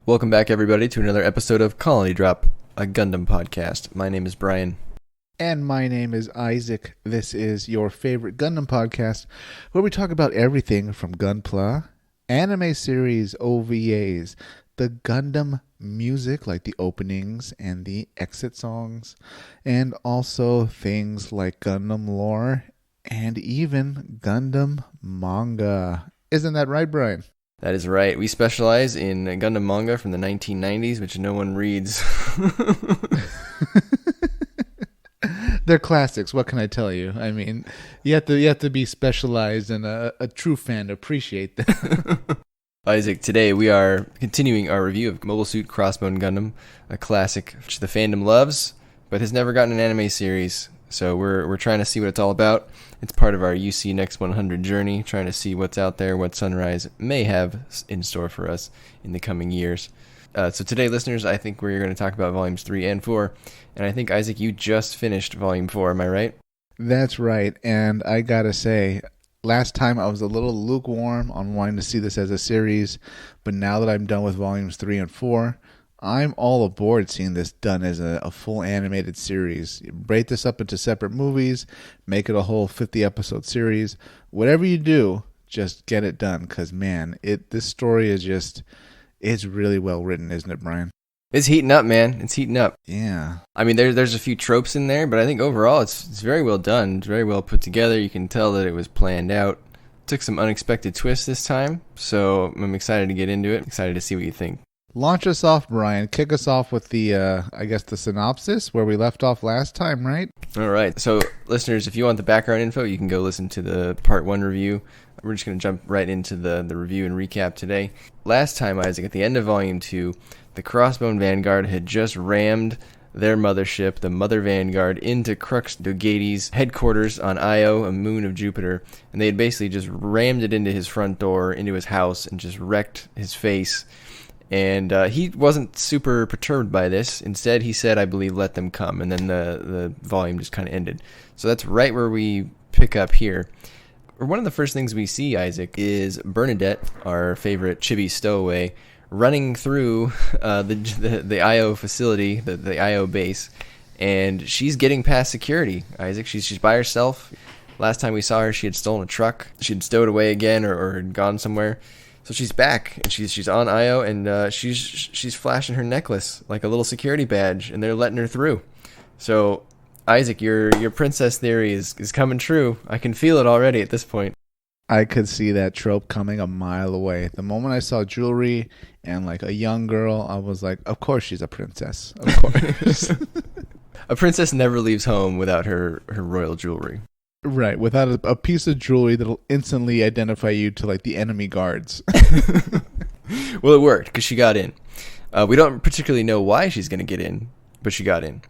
Welcome back, everybody, to another episode of Colony Drop, a Gundam podcast. My name is Brian. And my name is Isaac. This is your favorite Gundam podcast, where we talk about everything from Gunpla, anime series, OVAs, the Gundam music, like the openings and the exit songs, and also things like Gundam lore, and even Gundam manga. Isn't that right, Brian? That is right. We specialize in Gundam manga from the 1990s, which no one reads. They're classics. What can I tell you? I mean, you have to be specialized, and a true fan to appreciate them. Isaac, today we are continuing our review of Mobile Suit Crossbone Gundam, a classic which the fandom loves, but has never gotten an anime series. So we're trying to see what it's all about. It's part of our UC Next 100 journey, trying to see what's out there, what Sunrise may have in store for us in the coming years. So today, listeners, I think we're going to talk about Volumes 3 and 4. And I think, Isaac, you just finished Volume 4, am I right? That's right. And I got to say, last time I was a little lukewarm on wanting to see this as a series. But now that I'm done with Volumes 3 and 4, I'm all aboard seeing this done as a full animated series. Break this up into separate movies, make it a whole 50-episode series. Whatever you do, just get it done. Because, man, this story is just... It's really well written, isn't it, Brian? It's heating up, man. It's heating up. Yeah. I mean, there's a few tropes in there, but I think overall it's very well done. It's very well put together. You can tell that it was planned out. Took some unexpected twists this time, so I'm excited to get into it. Excited to see what you think. Launch us off, Brian. Kick us off with the synopsis where we left off last time, right? All right. So, listeners, if you want the background info, you can go listen to the Part 1 review. We're just going to jump right into the review and recap today. Last time, Isaac, at the end of Volume 2, the Crossbone Vanguard had just rammed their mothership, the Mother Vanguard, into Crux Dogatie's headquarters on Io, a moon of Jupiter, and they had basically just rammed it into his front door, into his house, and just wrecked his face. And he wasn't super perturbed by this. Instead, he said, I believe, let them come. And then the volume just kind of ended. So that's right where we pick up here. One of the first things we see, Isaac, is Bernadette, our favorite chibi stowaway, running through the IO facility, the IO base. And she's getting past security, Isaac. She's by herself. Last time we saw her, she had stolen a truck. She had stowed away again or had gone somewhere. So she's back, and she's on Io, and she's flashing her necklace like a little security badge, and they're letting her through. So, Isaac, your princess theory is coming true. I can feel it already at this point. I could see that trope coming a mile away. The moment I saw jewelry and like a young girl, I was like, of course she's a princess. Of course. A princess never leaves home without her royal jewelry. Right, without a piece of jewelry that'll instantly identify you to, like, the enemy guards. Well, it worked, because she got in. We don't particularly know why she's going to get in, but she got in.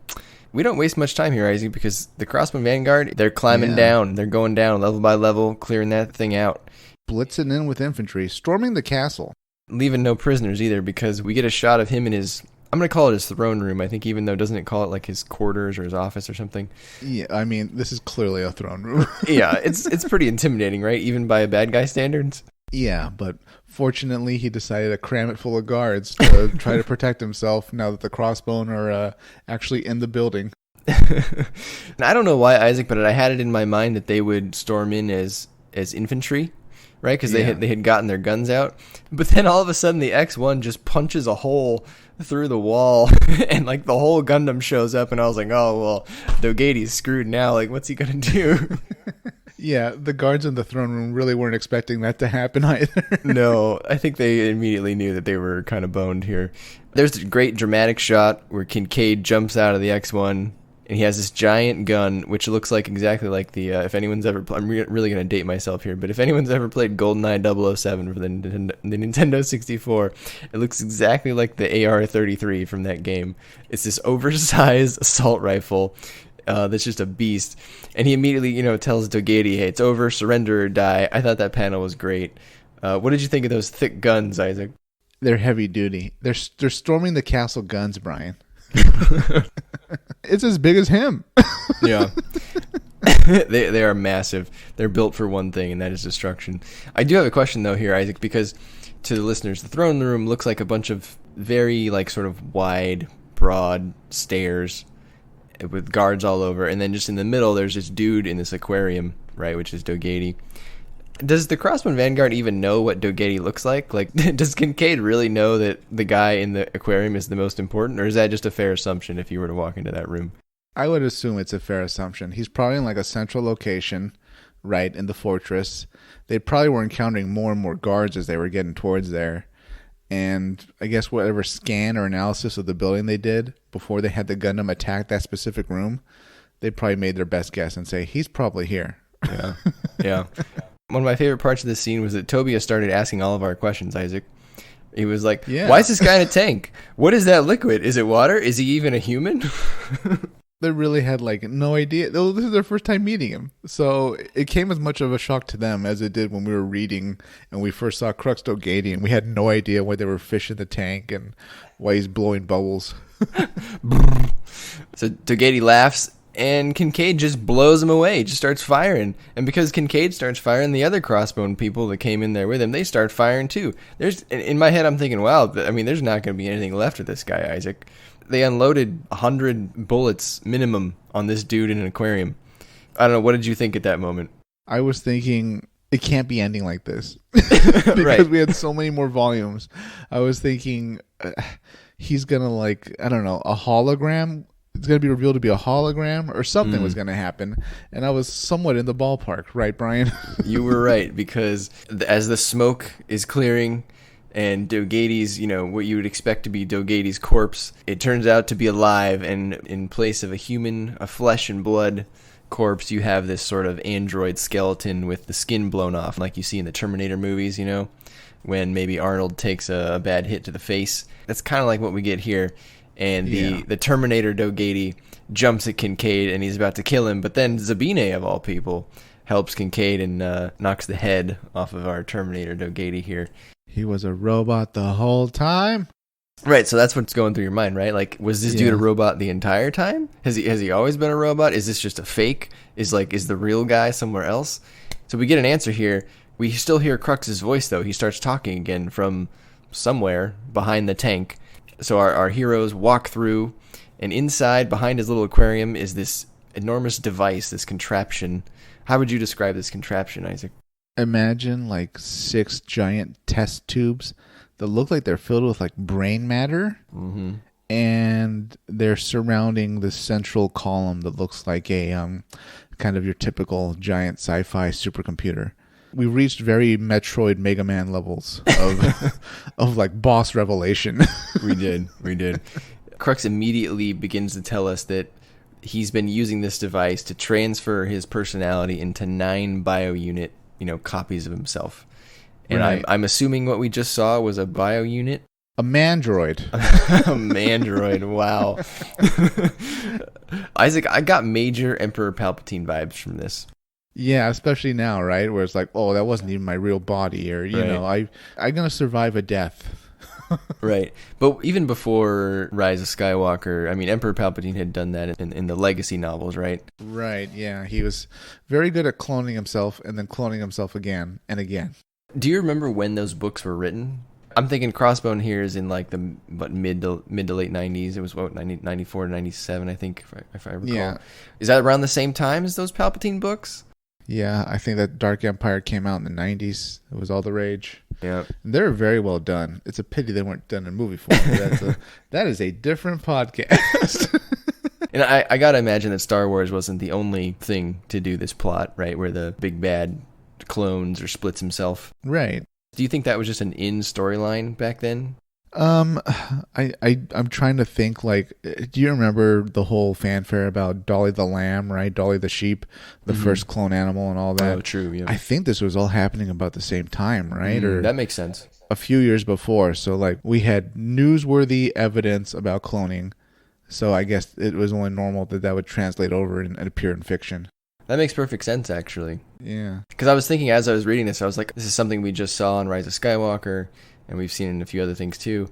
We don't waste much time here, Isaac, because the Crossbone Vanguard, they're climbing down. They're going down level by level, clearing that thing out. Blitzing in with infantry, storming the castle. Leaving no prisoners either, because we get a shot of him in his... I'm going to call it his throne room, I think, even though doesn't it call it like his quarters or his office or something? Yeah, I mean, this is clearly a throne room. Yeah, it's pretty intimidating, right? Even by bad guy standards? Yeah, but fortunately he decided to cram it full of guards to try to protect himself now that the Crossbone are actually in the building. And I don't know why, Isaac, but I had it in my mind that they would storm in as infantry. Right, because they had gotten their guns out, but then all of a sudden the X1 just punches a hole through the wall, and like the whole Gundam shows up, and I was like, oh well, Dogatie's screwed now. Like, what's he gonna do? Yeah, the guards in the throne room really weren't expecting that to happen either. No, I think they immediately knew that they were kind of boned here. There's a great dramatic shot where Kincade jumps out of the X1. And he has this giant gun, which looks like exactly like the, if anyone's ever, I'm really going to date myself here, but if anyone's ever played GoldenEye 007 for the Nintendo 64, it looks exactly like the AR-33 from that game. It's this oversized assault rifle that's just a beast. And he immediately, tells Dogatie, hey, it's over, surrender or die. I thought that panel was great. What did you think of those thick guns, Isaac? They're heavy duty. They're storming the castle guns, Brian. It's as big as him. Yeah. They are massive. They're built for one thing, and that is destruction. I do have a question, though, here, Isaac, because to the listeners, the throne room looks like a bunch of very, like, sort of wide, broad stairs with guards all over. And then just in the middle, there's this dude in this aquarium, right, which is Dogatie. Does the Crossbone Vanguard even know what Dogatie looks like? Like, does Kincade really know that the guy in the aquarium is the most important? Or is that just a fair assumption if you were to walk into that room? I would assume it's a fair assumption. He's probably in like a central location, right, in the fortress. They probably were encountering more and more guards as they were getting towards there. And I guess whatever scan or analysis of the building they did before they had the Gundam attack that specific room, they probably made their best guess and say, he's probably here. Yeah, yeah. One of my favorite parts of this scene was that Tobia started asking all of our questions, Isaac. He was like, Why is this guy in a tank? What is that liquid? Is it water? Is he even a human? They really had like no idea. Oh, this is their first time meeting him. So it came as much of a shock to them as it did when we were reading and we first saw Crux Dogatie and we had no idea why there were fish in the tank and why he's blowing bubbles. So Dogatie laughs. And Kincade just blows him away, just starts firing. And because Kincade starts firing, the other Crossbone people that came in there with him, they start firing too. In my head, I'm thinking, wow, I mean, there's not going to be anything left of this guy, Isaac. They unloaded 100 bullets minimum on this dude in an aquarium. I don't know, what did you think at that moment? I was thinking, it can't be ending like this. Because right. We had so many more volumes. I was thinking, he's going to like, I don't know, a hologram. It's going to be revealed to be a hologram or something was going to happen. And I was somewhat in the ballpark, right, Brian? You were right, because as the smoke is clearing and Dogatie's, what you would expect to be Dogatie's corpse, it turns out to be alive. And in place of a flesh and blood corpse, you have this sort of android skeleton with the skin blown off, like you see in the Terminator movies, when maybe Arnold takes a bad hit to the face. That's kind of like what we get here. And the Terminator Dogatie jumps at Kincade and he's about to kill him, but then Zabine, of all people, helps Kincade and knocks the head off of our Terminator Dogatie here. He was a robot the whole time? Right, so that's what's going through your mind, right? Like, was this dude a robot the entire time? Has he always been a robot? Is this just a fake? Is the real guy somewhere else? So we get an answer here. We still hear Crux's voice, though. He starts talking again from somewhere behind the tank. So our heroes walk through, and inside, behind his little aquarium, is this enormous device, this contraption. How would you describe this contraption, Isaac? Imagine like 6 giant test tubes that look like they're filled with like brain matter, and they're surrounding the central column that looks like a kind of your typical giant sci-fi supercomputer. We reached very Metroid Mega Man levels of like boss revelation. We did. Crux immediately begins to tell us that he's been using this device to transfer his personality into 9 bio-unit, copies of himself. And right. I'm assuming what we just saw was a bio-unit. A mandroid. A mandroid, wow. Isaac, I got major Emperor Palpatine vibes from this. Yeah, especially now, right? Where it's like, oh, that wasn't even my real body, or I'm gonna survive a death. Right, but even before Rise of Skywalker, I mean, Emperor Palpatine had done that in the Legacy novels, right? Right. Yeah, he was very good at cloning himself and then cloning himself again and again. Do you remember when those books were written? I'm thinking Crossbone here is in like the mid to late 90s. It was 94 to 97, I think, if I recall. Yeah. Is that around the same time as those Palpatine books? Yeah, I think that Dark Empire came out in the 90s. It was all the rage. Yeah. They're very well done. It's a pity they weren't done in movie form. That is a different podcast. And I got to imagine that Star Wars wasn't the only thing to do this plot, right? Where the big bad clones or splits himself. Right. Do you think that was just an storyline back then? I'm trying to think, like, do you remember the whole fanfare about Dolly the lamb, right? Dolly the sheep, the first clone animal and all that. Oh, true, yeah. I think this was all happening about the same time, right? Or that makes sense. A few years before. So, like, we had newsworthy evidence about cloning. So I guess it was only normal that would translate over and appear in fiction. That makes perfect sense, actually. Yeah. Because I was thinking as I was reading this, I was like, this is something we just saw in Rise of Skywalker, and we've seen in a few other things too.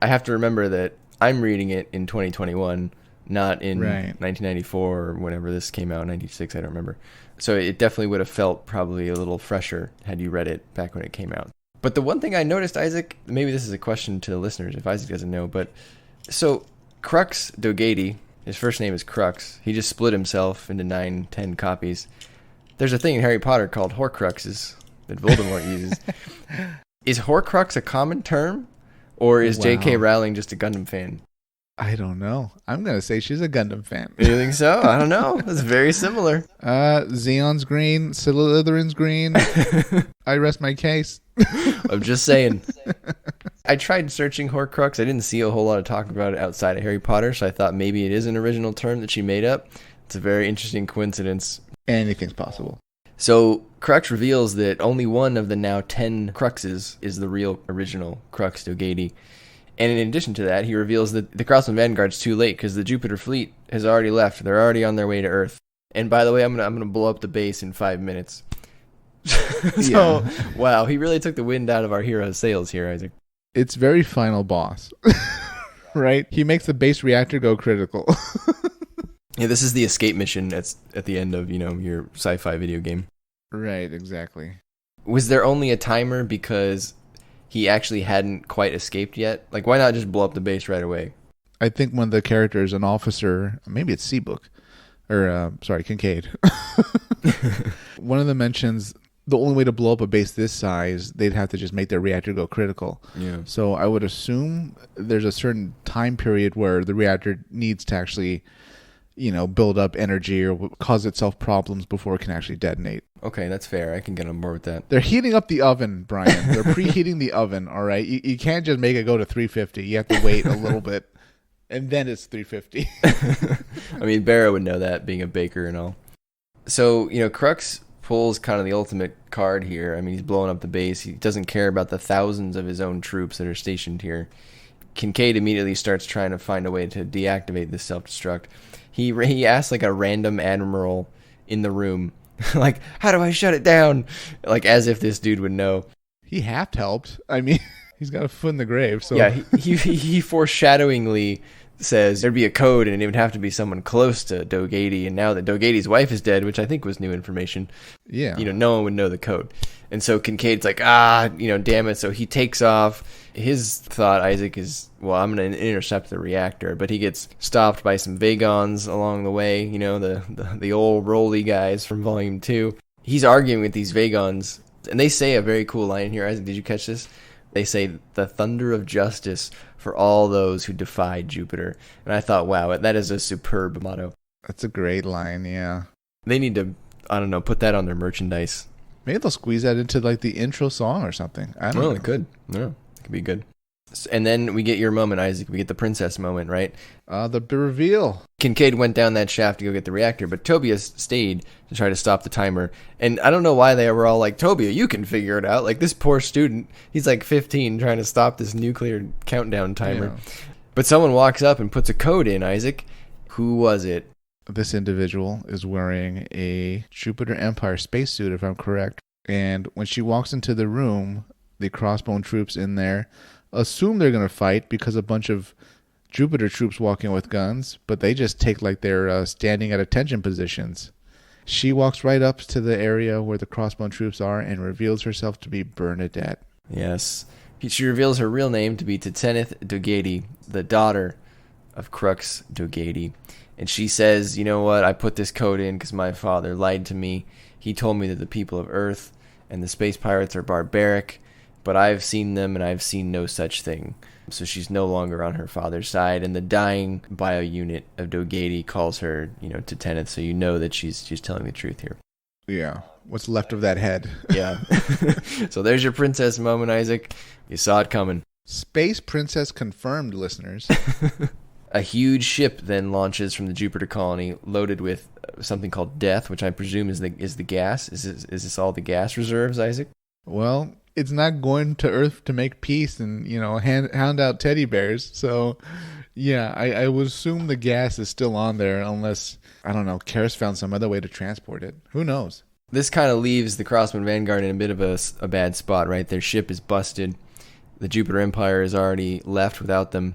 I have to remember that I'm reading it in 2021, not in 1994 or whenever this came out, 96, I don't remember. So it definitely would have felt probably a little fresher had you read it back when it came out. But the one thing I noticed, Isaac, maybe this is a question to the listeners if Isaac doesn't know, but so Crux Dogatie, his first name is Crux. He just split himself into 9, 10 copies. There's a thing in Harry Potter called Horcruxes that Voldemort uses. Is Horcrux a common term, or is J.K. Rowling just a Gundam fan? I don't know. I'm going to say she's a Gundam fan. You think so? I don't know. It's very similar. Xeon's green, Slytherin's green. I rest my case. I'm just saying. I tried searching Horcrux. I didn't see a whole lot of talk about it outside of Harry Potter, so I thought maybe it is an original term that she made up. It's a very interesting coincidence. Anything's possible. So Crux reveals that only one of the now 10 Cruxes is the real original Crux Dogatie. And in addition to that, he reveals that the Crossbone Vanguard's too late because the Jupiter fleet has already left. They're already on their way to Earth. And by the way, I'm gonna blow up the base in 5 minutes. So, wow, he really took the wind out of our hero's sails here, Isaac. It's very final boss, right? He makes the base reactor go critical. Yeah, this is the escape mission at the end of, your sci-fi video game. Right, exactly. Was there only a timer because he actually hadn't quite escaped yet? Like, why not just blow up the base right away? I think when the character is an officer, maybe it's Seabook, or, Kincade. One of them mentions the only way to blow up a base this size, they'd have to just make their reactor go critical. Yeah. So I would assume there's a certain time period where the reactor needs to actually, build up energy or cause itself problems before it can actually detonate. Okay, that's fair. I can get on board with that. They're heating up the oven, Brian. They're preheating the oven, all right? You can't just make it go to 350. You have to wait a little bit, and then it's 350. I mean, Berah would know that, being a baker and all. So, Crux pulls kind of the ultimate card here. I mean, he's blowing up the base. He doesn't care about the thousands of his own troops that are stationed here. Kincade immediately starts trying to find a way to deactivate this self-destruct. He asks like a random admiral in the room, like, how do I shut it down? Like, as if this dude would know. He half helped. I mean, he's got a foot in the grave. So yeah, he foreshadowingly says there'd be a code and it would have to be someone close to Dogatie. And now that Dogatie's wife is dead, which I think was new information, no one would know the code. And so Kincade's like, damn it. So he takes off. His thought, Isaac, is, well, I'm going to intercept the reactor. But he gets stopped by some Vagons along the way, the old Rolly guys from Volume 2. He's arguing with these Vagons, and they say a very cool line here. Isaac, did you catch this? They say, the thunder of justice for all those who defy Jupiter. And I thought, wow, that is a superb motto. That's a great line, yeah. They need to, put that on their merchandise. Maybe they'll squeeze that into like the intro song or something. I don't know. They could. Yeah, it could be good. And then we get your moment, Isaac. We get the princess moment, right? The reveal. Kincade went down that shaft to go get the reactor, but Tobia stayed to try to stop the timer. And I don't know why they were all like, Tobia, you can figure it out. Like, this poor student, he's like 15 trying to stop this nuclear countdown timer. Yeah. But someone walks up and puts a code in, Isaac. Who was it? This individual is wearing a Jupiter Empire spacesuit, if I'm correct. And when she walks into the room, the Crossbone troops in there assume they're going to fight because a bunch of Jupiter troops walk in with guns, but they just take like they're standing at attention positions. She walks right up to the area where the Crossbone troops are and reveals herself to be Bernadette. Yes. She reveals her real name to be Teneth Dogatie, the daughter of Crux Dogatie. And she says, you know what, I put this code in because my father lied to me. He told me that the people of Earth and the space pirates are barbaric, but I've seen them and I've seen no such thing. So she's no longer on her father's side, and the dying bio unit of Dogatie calls her, to Teneth, so you know that she's telling the truth here. Yeah, what's left of that head. Yeah. So there's your princess moment, Isaac. You saw it coming. Space princess confirmed, listeners. A huge ship then launches from the Jupiter colony, loaded with something called death, which I presume is the gas. Is this all the gas reserves, Isaac? Well, it's not going to Earth to make peace and hound out teddy bears. So, yeah, I would assume the gas is still on there, unless Karis found some other way to transport it. Who knows? This kind of leaves the Crossbone Vanguard in a bit of a bad spot, right? Their ship is busted. The Jupiter Empire is already left without them.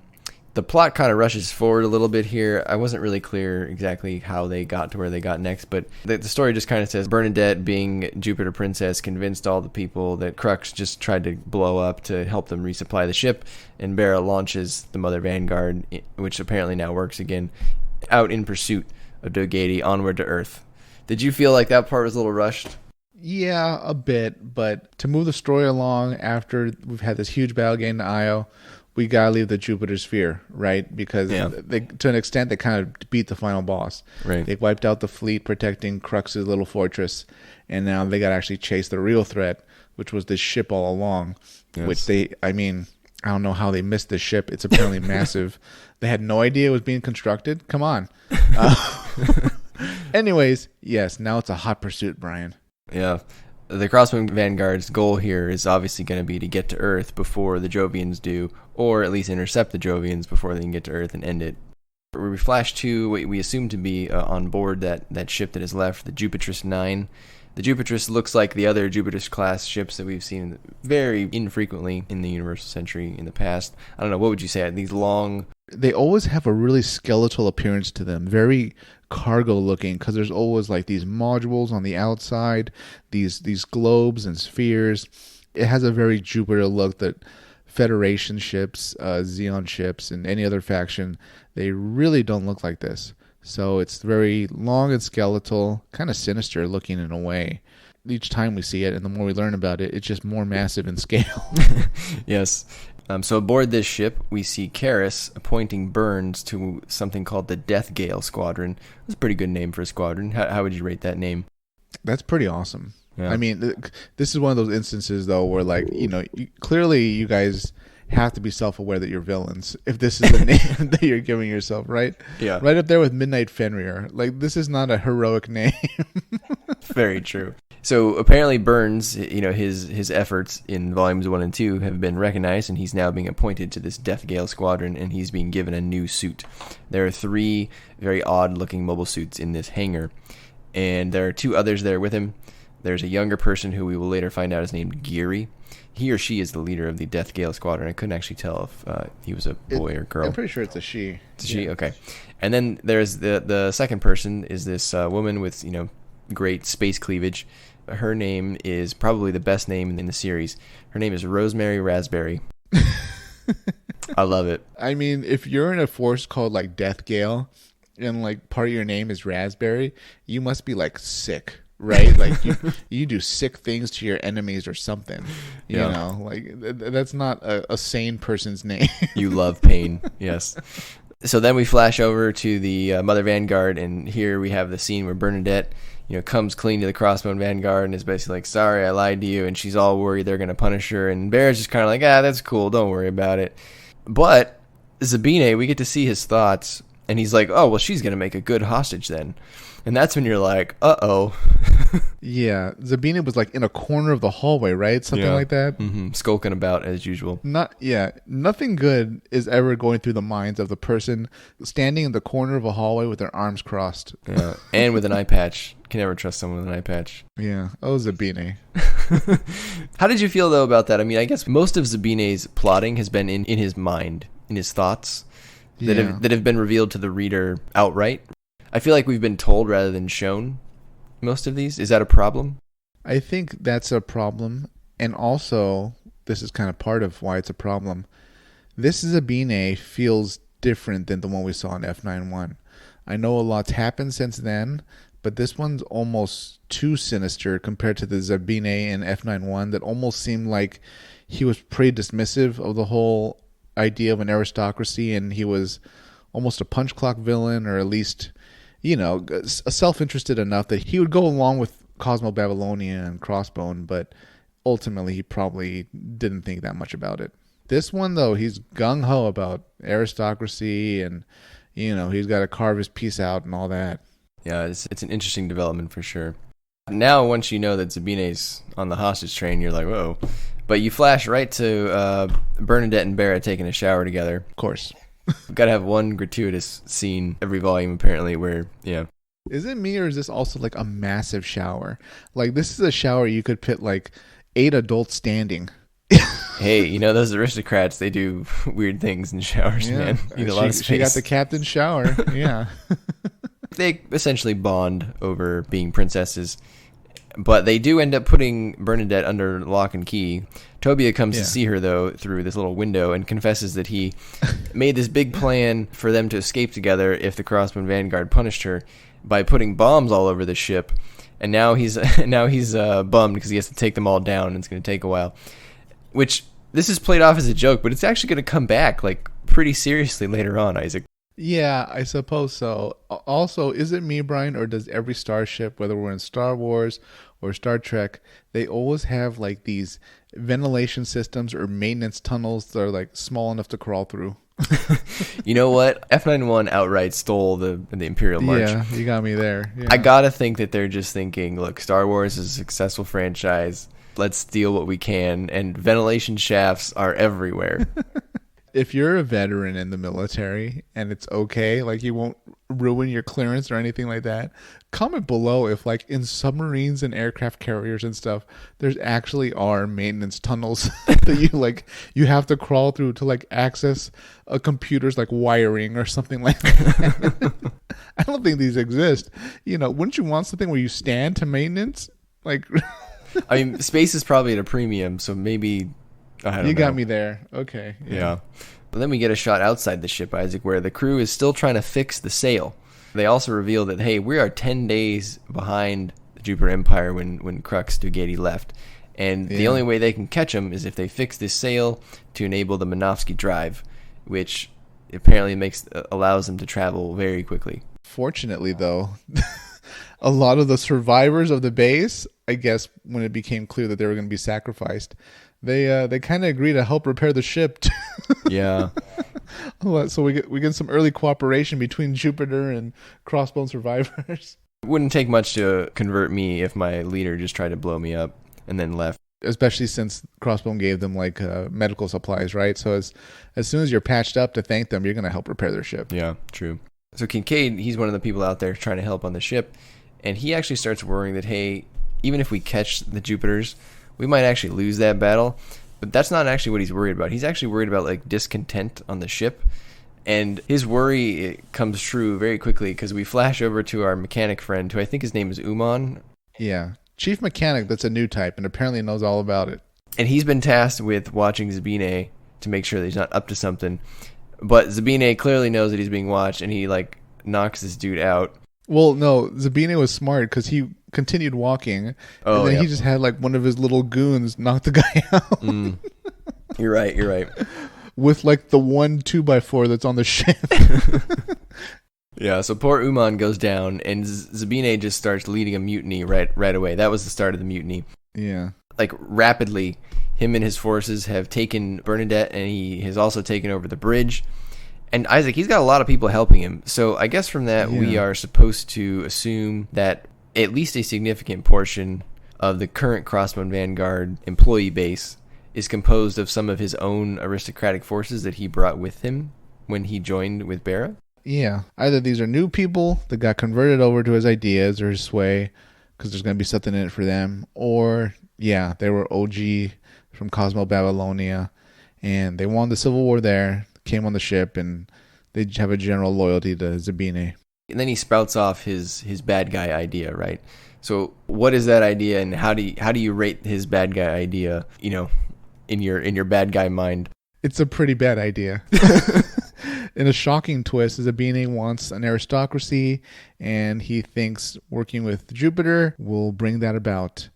The plot kind of rushes forward a little bit here. I wasn't really clear exactly how they got to where they got next, but the story just kind of says Bernadette, being Jupiter Princess, convinced all the people that Crux just tried to blow up to help them resupply the ship, and Berah launches the Mother Vanguard, which apparently now works again, out in pursuit of Dogatie onward to Earth. Did you feel like that part was a little rushed? Yeah, a bit, but to move the story along after we've had this huge battle getting to Io, we gotta leave the Jupiter sphere, right? Because they, to an extent, they kind of beat the final boss. Right. They wiped out the fleet protecting Crux's little fortress, and now they gotta actually chase the real threat, which was this ship all along. Yes. Which I don't know how they missed this ship. It's apparently massive. They had no idea it was being constructed. Come on. Anyways, yes, now it's a hot pursuit, Brian. Yeah. The Crossbone Vanguard's goal here is obviously going to be to get to Earth before the Jovians do, or at least intercept the Jovians before they can get to Earth and end it. We flash to what we assume to be on board that ship that is left, the Jupitrus 9. The Jupitrus looks like the other Jupitrus-class ships that we've seen very infrequently in the Universal Century in the past. I don't know, what would you say? These long... They always have a really skeletal appearance to them, very cargo-looking, because there's always like these modules on the outside, these globes and spheres. It has a very Jupiter look that Federation ships, Xeon ships, and any other faction, they really don't look like this. So it's very long and skeletal, kind of sinister looking in a way. Each time we see it, and the more we learn about it, it's just more massive in scale. Yes. So aboard this ship, we see Karis appointing Burns to something called the Death Gale Squadron. That's a pretty good name for a squadron. How would you rate that name? That's pretty awesome. Yeah. I mean, this is one of those instances, though, where, like, clearly you guys have to be self-aware that you're villains if this is the name that you're giving yourself, right? Yeah. Right up there with Midnight Fenrir. Like, this is not a heroic name. Very true. So apparently Burns, his efforts in volumes 1 and 2 have been recognized, and he's now being appointed to this Death Gale Squadron, and he's being given a new suit. There are 3 very odd-looking mobile suits in this hangar, and there are 2 others there with him. There's a younger person who we will later find out is named Geary. He or she is the leader of the Death Gale Squadron. I couldn't actually tell if he was a boy or girl. I'm pretty sure it's a she. It's a she? Okay. And then there's the second person is this woman with, great space cleavage. Her name is probably the best name in the series. Her name is Rosemary Raspberry. I love it. I mean, if you're in a force called like Death Gale and like part of your name is Raspberry, you must be like sick, right? Like you do sick things to your enemies or something. You know, like that's not a sane person's name. You love pain, yes. So then we flash over to the Mother Vanguard, and here we have the scene where Bernadette, comes clean to the Crossbone Vanguard and is basically like, sorry, I lied to you, and she's all worried they're going to punish her, and Berah's just kind of like, that's cool, don't worry about it. But Zabine, we get to see his thoughts, and he's like, oh, well, she's going to make a good hostage then. And that's when you're like, uh-oh. Yeah, Zabine was like in a corner of the hallway, right? Something like that. Mm-hmm. Skulking about as usual. Nothing good is ever going through the minds of the person standing in the corner of a hallway with their arms crossed. Yeah, and with an eye patch. Can never trust someone with an eye patch. Yeah. Oh, Zabine. How did you feel, though, about that? I mean, I guess most of Zabine's plotting has been in his mind, in his thoughts, that have been revealed to the reader outright. I feel like we've been told rather than shown most of these. Is that a problem? I think that's a problem. And also, this is kind of part of why it's a problem. This Zabine feels different than the one we saw in F91. I know a lot's happened since then, but this one's almost too sinister compared to the Zabine in F91 that almost seemed like he was pretty dismissive of the whole idea of an aristocracy, and he was almost a punch clock villain, or at least, self-interested enough that he would go along with Cosmo Babylonia and Crossbone, but ultimately he probably didn't think that much about it. This one, though, he's gung-ho about aristocracy, and, he's got to carve his piece out and all that. Yeah, it's an interesting development for sure. Now, once you know that Zabine's on the hostage train, you're like, whoa. But you flash right to Bernadette and Berah taking a shower together. Of course. We've got to have one gratuitous scene every volume, apparently, where, Is it me, or is this also like a massive shower? Like, this is a shower you could put like 8 adults standing. Hey, those aristocrats, they do weird things in showers, man. Need a lot of space. She got the captain's shower. Yeah. They essentially bond over being princesses, but they do end up putting Bernadette under lock and key. Tobia comes to see her, though, through this little window and confesses that he made this big plan for them to escape together if the Crossbone Vanguard punished her by putting bombs all over the ship. And now he's bummed because he has to take them all down, and it's going to take a while. Which, this is played off as a joke, but it's actually going to come back pretty seriously later on, Isaac. Yeah, I suppose so. Also, is it me, Brian, or does every starship, whether we're in Star Wars or Star Trek, they always have these ventilation systems or maintenance tunnels that are small enough to crawl through? You know what? F91 outright stole the Imperial March. Yeah, you got me there. Yeah. I gotta think that they're just thinking, look, Star Wars is a successful franchise. Let's steal what we can, and ventilation shafts are everywhere. If you're a veteran in the military and it's okay, you won't ruin your clearance or anything like that, comment below if in submarines and aircraft carriers and stuff, there's actually are maintenance tunnels that you have to crawl through to access a computer's wiring or something like that. I don't think these exist. Wouldn't you want something where you stand to maintenance? I mean, space is probably at a premium, so maybe... You got me there. Okay. Yeah. But then we get a shot outside the ship, Isaac, where the crew is still trying to fix the sail. They also reveal that, hey, we are 10 days behind the Jupiter Empire when Crux Dogatie left. And the only way they can catch them is if they fix this sail to enable the Minovsky drive, which apparently allows them to travel very quickly. Fortunately, though, a lot of the survivors of the base, I guess, when it became clear that they were going to be sacrificed, they kind of agree to help repair the ship. Yeah. So we get some early cooperation between Jupiter and Crossbone survivors. It wouldn't take much to convert me if my leader just tried to blow me up and then left. Especially since Crossbone gave them medical supplies, right? So as soon as you're patched up to thank them, you're going to help repair their ship. Yeah, true. So Kincade, he's one of the people out there trying to help on the ship, and he actually starts worrying that, hey, even if we catch the Jupiters, we might actually lose that battle. But that's not actually what he's worried about. He's actually worried about discontent on the ship. And his worry comes true very quickly because we flash over to our mechanic friend, who I think his name is Uman. Yeah. Chief Mechanic, that's a new type, and apparently knows all about it. And he's been tasked with watching Zabine to make sure that he's not up to something. But Zabine clearly knows that he's being watched, and he knocks this dude out. Well, no, Zabine was smart because he continued walking, and then he just had one of his little goons knock the guy out. You're right. With the 1 2x4 that's on the ship. Yeah, so poor Uman goes down, and Zabine just starts leading a mutiny right away. That was the start of the mutiny. Yeah. Rapidly, him and his forces have taken Bernadette, and he has also taken over the bridge. And Isaac, he's got a lot of people helping him. So I guess from that, we are supposed to assume that at least a significant portion of the current Crossbone Vanguard employee base is composed of some of his own aristocratic forces that he brought with him when he joined with Berah. Yeah. Either these are new people that got converted over to his ideas or his sway because there's going to be something in it for them. Or, they were OG from Cosmo Babylonia and they won the Civil War there, came on the ship, and they have a general loyalty to Zabine. And then he sprouts off his bad guy idea, right? So what is that idea, and how do you rate his bad guy idea, in your bad guy mind? It's a pretty bad idea. In a shocking twist, Zabine wants an aristocracy, and he thinks working with Jupiter will bring that about.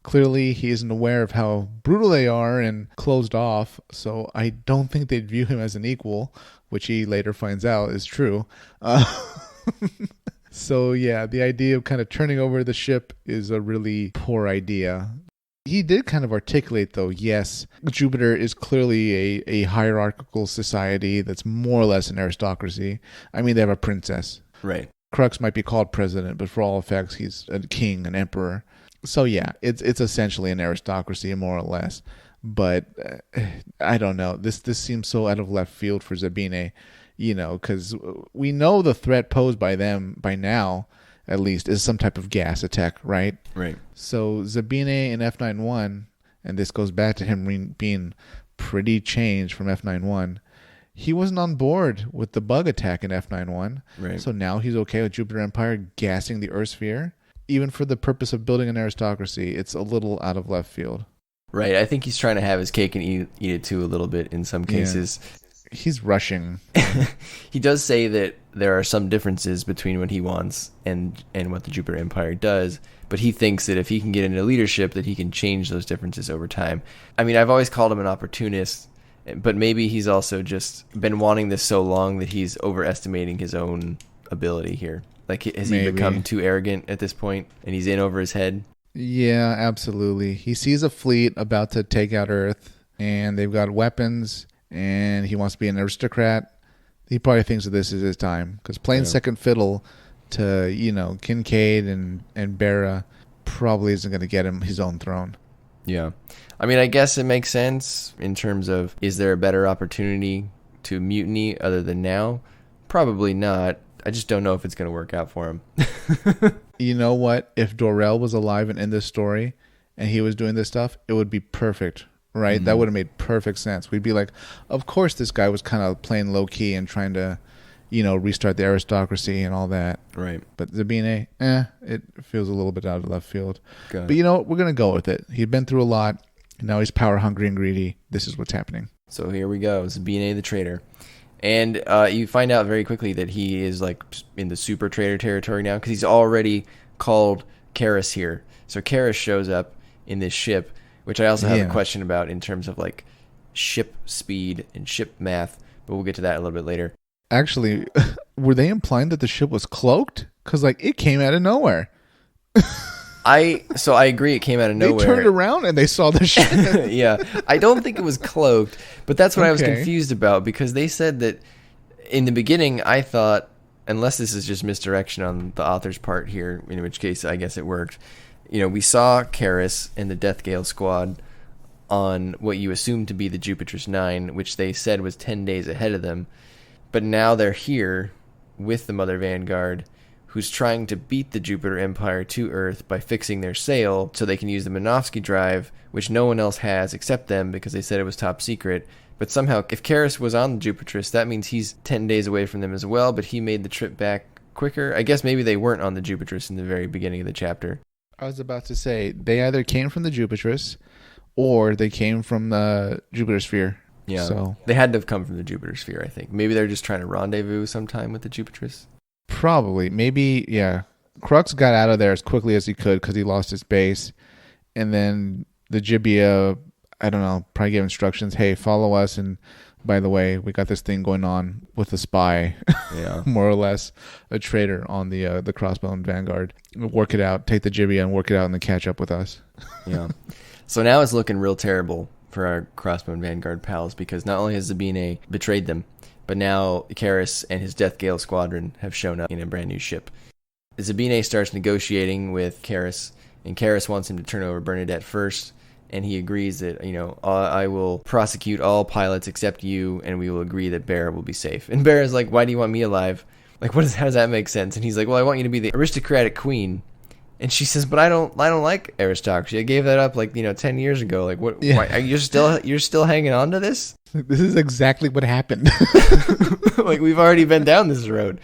Clearly, he isn't aware of how brutal they are and closed off, so I don't think they'd view him as an equal, which he later finds out is true. So, the idea of kind of turning over the ship is a really poor idea. He did kind of articulate, though, yes, Jupiter is clearly a hierarchical society that's more or less an aristocracy. I mean, they have a princess. Right. Crux might be called president, but for all effects, he's a king, an emperor. So it's essentially an aristocracy, more or less. But I don't know. This seems so out of left field for Zabine, because we know the threat posed by them by now, at least, is some type of gas attack, right? Right. So Zabine in F91, and this goes back to him being pretty change from F91. He wasn't on board with the bug attack in F91. Right. So now he's okay with Jupiter Empire gassing the Earth sphere. Even for the purpose of building an aristocracy, it's a little out of left field. Right. I think he's trying to have his cake and eat it too a little bit in some cases. Yeah. He's rushing. He does say that there are some differences between what he wants and what the Jupiter Empire does, but he thinks that if he can get into leadership, that he can change those differences over time. I mean, I've always called him an opportunist, but maybe he's also just been wanting this so long that he's overestimating his own ability here. Like, has he become too arrogant at this point, and he's in over his head? Yeah, absolutely. He sees a fleet about to take out Earth, and they've got weapons, and he wants to be an aristocrat. He probably thinks that this is his time, because playing second fiddle to, Kincade and Berah probably isn't going to get him his own throne. Yeah. I mean, I guess it makes sense in terms of, is there a better opportunity to mutiny other than now? Probably not. I just don't know if it's going to work out for him. You know what? If Dorell was alive and in this story and he was doing this stuff, it would be perfect, right? Mm-hmm. That would have made perfect sense. We'd be like, of course this guy was kind of playing low-key and trying to, restart the aristocracy and all that. Right. But Zabine, it feels a little bit out of left field. Got but you know what? We're going to go with it. He'd been through a lot. Now he's power-hungry and greedy. This is what's happening. So here we go. Zabine the traitor. And you find out very quickly that he is like in the super traitor territory now because he's already called Karis here. So Karis shows up in this ship, which I also have a question about in terms of like ship speed and ship math, but we'll get to that a little bit later. Actually, were they implying that the ship was cloaked? Because it came out of nowhere. I agree it came out of nowhere. They turned around and they saw the ship. Yeah. I don't think it was cloaked, but that's what I was confused about because they said that in the beginning I thought, unless this is just misdirection on the author's part here, in which case I guess it worked, we saw Karis and the Death Gale squad on what you assumed to be the Jupiter's 9, which they said was 10 days ahead of them. But now they're here with the Mother Vanguard, who's trying to beat the Jupiter Empire to Earth by fixing their sail so they can use the Minovsky drive, which no one else has except them because they said it was top secret. But somehow, if Karis was on the Jupitrus, that means he's 10 days away from them as well, but he made the trip back quicker. I guess maybe they weren't on the Jupitrus in the very beginning of the chapter. I was about to say, they either came from the Jupitrus or they came from the Jupiter sphere. Yeah, so they had to have come from the Jupiter sphere, I think. Maybe they're just trying to rendezvous sometime with the Jupitrus. Probably. Maybe, yeah. Crux got out of there as quickly as he could because he lost his base. And then the Jibia, I don't know, probably gave instructions, hey, follow us. And by the way, we got this thing going on with a spy, more or less, a traitor on the Crossbone Vanguard. Work it out. Take the Jibia and work it out and then catch up with us. Yeah. So now it's looking real terrible for our Crossbone Vanguard pals because not only has Zabine betrayed them, but now Karis and his Death Gale squadron have shown up in a brand new ship. Zabine starts negotiating with Karis, and Karis wants him to turn over Bernadette first, and he agrees that, I will prosecute all pilots except you, and we will agree that Berah will be safe. And Berah's like, why do you want me alive? Like, how does that make sense? And he's like, well, I want you to be the aristocratic queen. And she says, but I don't like aristocracy. I gave that up 10 years ago. Like, what? Yeah. Why, you're still hanging on to this? This is exactly what happened. Like, we've already been down this road.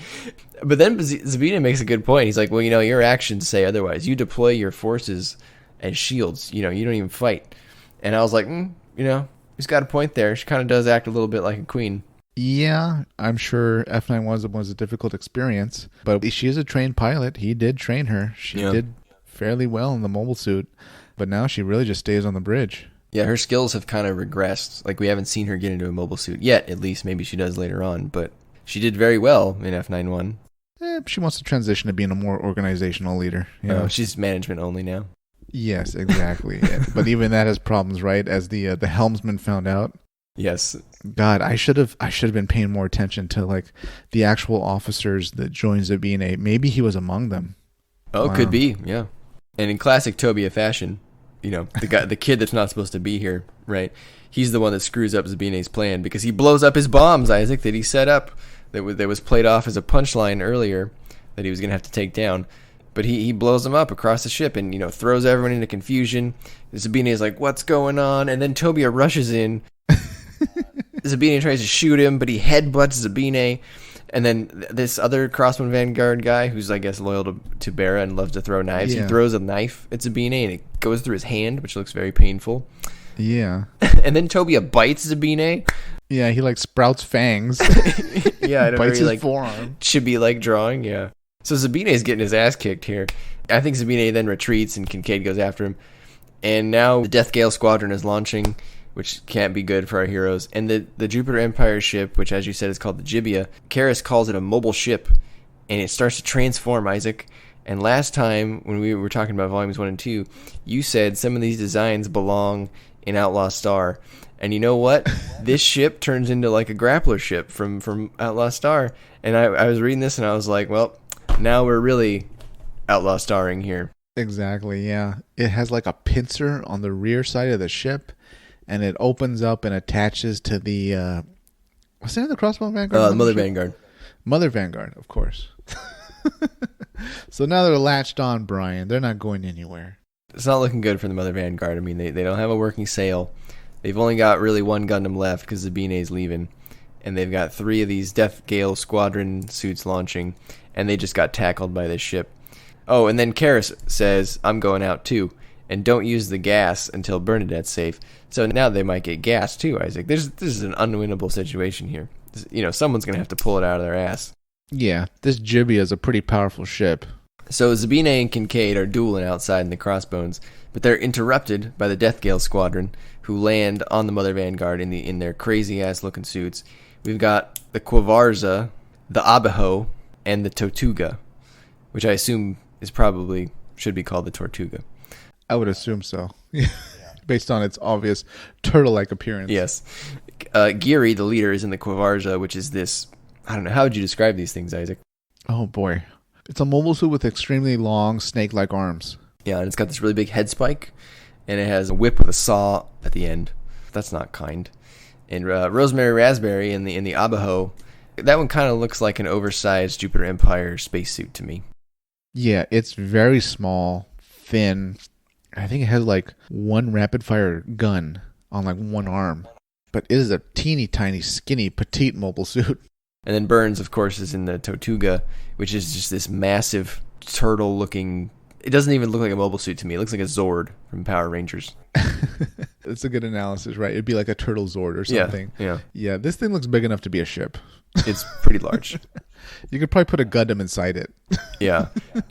But then Zabine makes a good point. He's like, well, your actions say otherwise. You deploy your forces as shields. You don't even fight. And I was like, he's got a point there. She kind of does act a little bit like a queen. Yeah, I'm sure F9 was a difficult experience, but she is a trained pilot. He did train her. She did fairly well in the mobile suit, but now she really just stays on the bridge. Yeah, her skills have kind of regressed. Like, we haven't seen her get into a mobile suit yet, at least. Maybe she does later on, but she did very well in F91. She wants to transition to being a more organizational leader. She's management only now. Yes, exactly. But even that has problems, right? As the helmsman found out. Yes. God, I should have been paying more attention to the actual officers that joined Zabine. Maybe he was among them. Oh, wow. Could be, yeah. And in classic Tobia fashion, the kid that's not supposed to be here, right? He's the one that screws up Zabine's plan because he blows up his bombs, Isaac, that he set up that was played off as a punchline earlier that he was going to have to take down. But he blows them up across the ship and, throws everyone into confusion. Zabine is like, what's going on? And then Tobia rushes in Zabine tries to shoot him, but he headbutts Zabine. And then this other Crossbone Vanguard guy, who's, I guess, loyal to Berah and loves to throw knives, he throws a knife at Zabine, and it goes through his hand, which looks very painful. Yeah. And then Tobia bites Zabine. Yeah, he, sprouts fangs. Yeah, I don't bites know. His forearm. Should be, drawing, yeah. So Zabine is getting his ass kicked here. I think Zabine then retreats, and Kincade goes after him. And now the Death Gale Squadron is launching, which can't be good for our heroes. And the Jupiter Empire ship, which, as you said, is called the Jibia, Karis calls it a mobile ship, and it starts to transform, Isaac. And last time, when we were talking about Volumes 1 and 2, you said some of these designs belong in Outlaw Star. And you know what? This ship turns into a grappler ship from Outlaw Star. And I was reading this, and I was like, well, now we're really Outlaw Starring here. Exactly, yeah. It has a pincer on the rear side of the ship, and it opens up and attaches to the what's the name of the Crossbone Vanguard? Mother Vanguard. Mother Vanguard, of course. So now they're latched on, Brian. They're not going anywhere. It's not looking good for the Mother Vanguard. I mean, they don't have a working sail. They've only got really one Gundam left because Zabine's leaving. And they've got 3 of these Death Gale Squadron suits launching, and they just got tackled by this ship. Oh, and then Karis says, I'm going out too. And don't use the gas until Bernadette's safe. So now they might get gas too, Isaac. This is an unwinnable situation here. Someone's going to have to pull it out of their ass. Yeah, this Jibia is a pretty powerful ship. So Zabine and Kincade are dueling outside in the Crossbones, but they're interrupted by the Death Gale Squadron, who land on the Mother Vanguard in their crazy-ass looking suits. We've got the Quavarza, the Abajo, and the Tortuga, which I assume should be called the Tortuga. I would assume so. Based on its obvious turtle-like appearance. Yes. Geary, the leader, is in the Quavarza, which is this... I don't know. How would you describe these things, Isaac? Oh, boy. It's a mobile suit with extremely long, snake-like arms. Yeah, and it's got this really big head spike, and it has a whip with a saw at the end. That's not kind. And Rosemary Raspberry in the Abajo, that one kind of looks like an oversized Jupiter Empire spacesuit to me. Yeah, it's very small, thin. I think it has one rapid-fire gun on one arm. But it is a teeny tiny, skinny, petite mobile suit. And then Burns, of course, is in the Tortuga, which is just this massive turtle-looking... It doesn't even look like a mobile suit to me. It looks like a Zord from Power Rangers. That's a good analysis, right? It'd be like a turtle Zord or something. Yeah, this thing looks big enough to be a ship. It's pretty large. You could probably put a Gundam inside it. Yeah.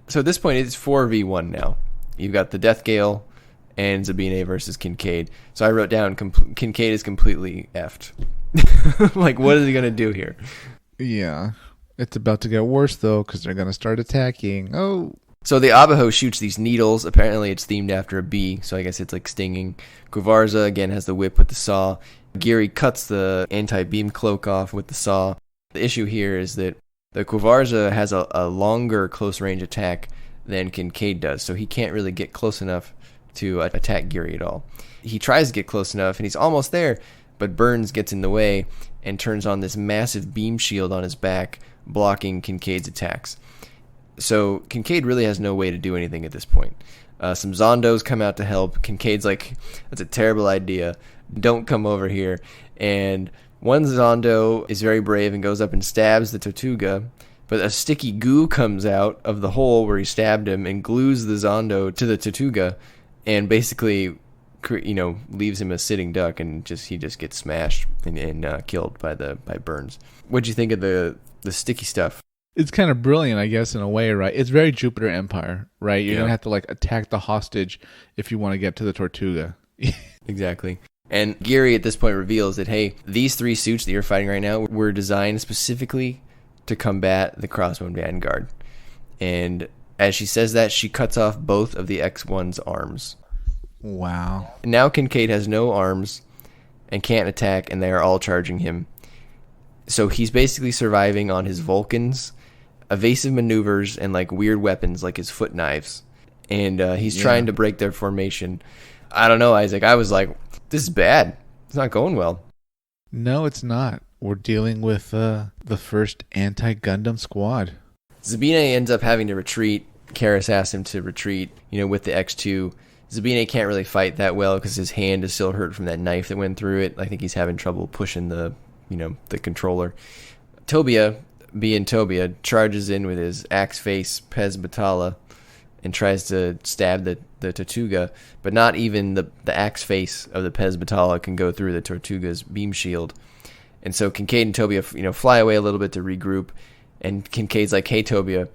So at this point, it's 4v1 now. You've got the Death Gale and Zabine versus Kincade. So I wrote down Kincade is completely effed. What is he going to do here? Yeah. It's about to get worse, though, because they're going to start attacking. Oh. So the Abajo shoots these needles. Apparently it's themed after a bee, so I guess it's stinging. Quavarza, again, has the whip with the saw. Geary cuts the anti-beam cloak off with the saw. The issue here is that the Quavarza has a longer close-range attack than Kincade does, so he can't really get close enough to attack Geary at all. He tries to get close enough, and he's almost there, but Burns gets in the way and turns on this massive beam shield on his back, blocking Kincade's attacks. So Kincade really has no way to do anything at this point. Some Zondos come out to help. Kincade's like, that's a terrible idea. Don't come over here. And one Zondo is very brave and goes up and stabs the Tortuga, but a sticky goo comes out of the hole where he stabbed him and glues the Zondo to the Tortuga and basically, leaves him a sitting duck, and he just gets smashed and killed by Burns. What'd you think of the sticky stuff? It's kind of brilliant, I guess, in a way, right? It's very Jupiter Empire, right? You're going to have to attack the hostage if you want to get to the Tortuga. Exactly. And Geary at this point reveals that, hey, these 3 suits that you're fighting right now were designed specifically to combat the Crossbone Vanguard. And as she says that, she cuts off both of the X-1's arms. Wow. Now Kincade has no arms and can't attack, and they are all charging him. So he's basically surviving on his Vulcans, evasive maneuvers, and weird weapons like his foot knives. And he's trying to break their formation. I don't know, Isaac. I was like, this is bad. It's not going well. No, it's not. We're dealing with the first anti-Gundam squad. Zabine ends up having to retreat. Karis asks him to retreat, with the X2. Zabine can't really fight that well because his hand is still hurt from that knife that went through it. I think he's having trouble pushing the controller. Tobia, being Tobia, charges in with his axe face Pez Batala and tries to stab the Tortuga, but not even the axe face of the Pez Batala can go through the Tortuga's beam shield. And so Kincade and Tobia, fly away a little bit to regroup, and Kincade's like, "Hey, Tobia,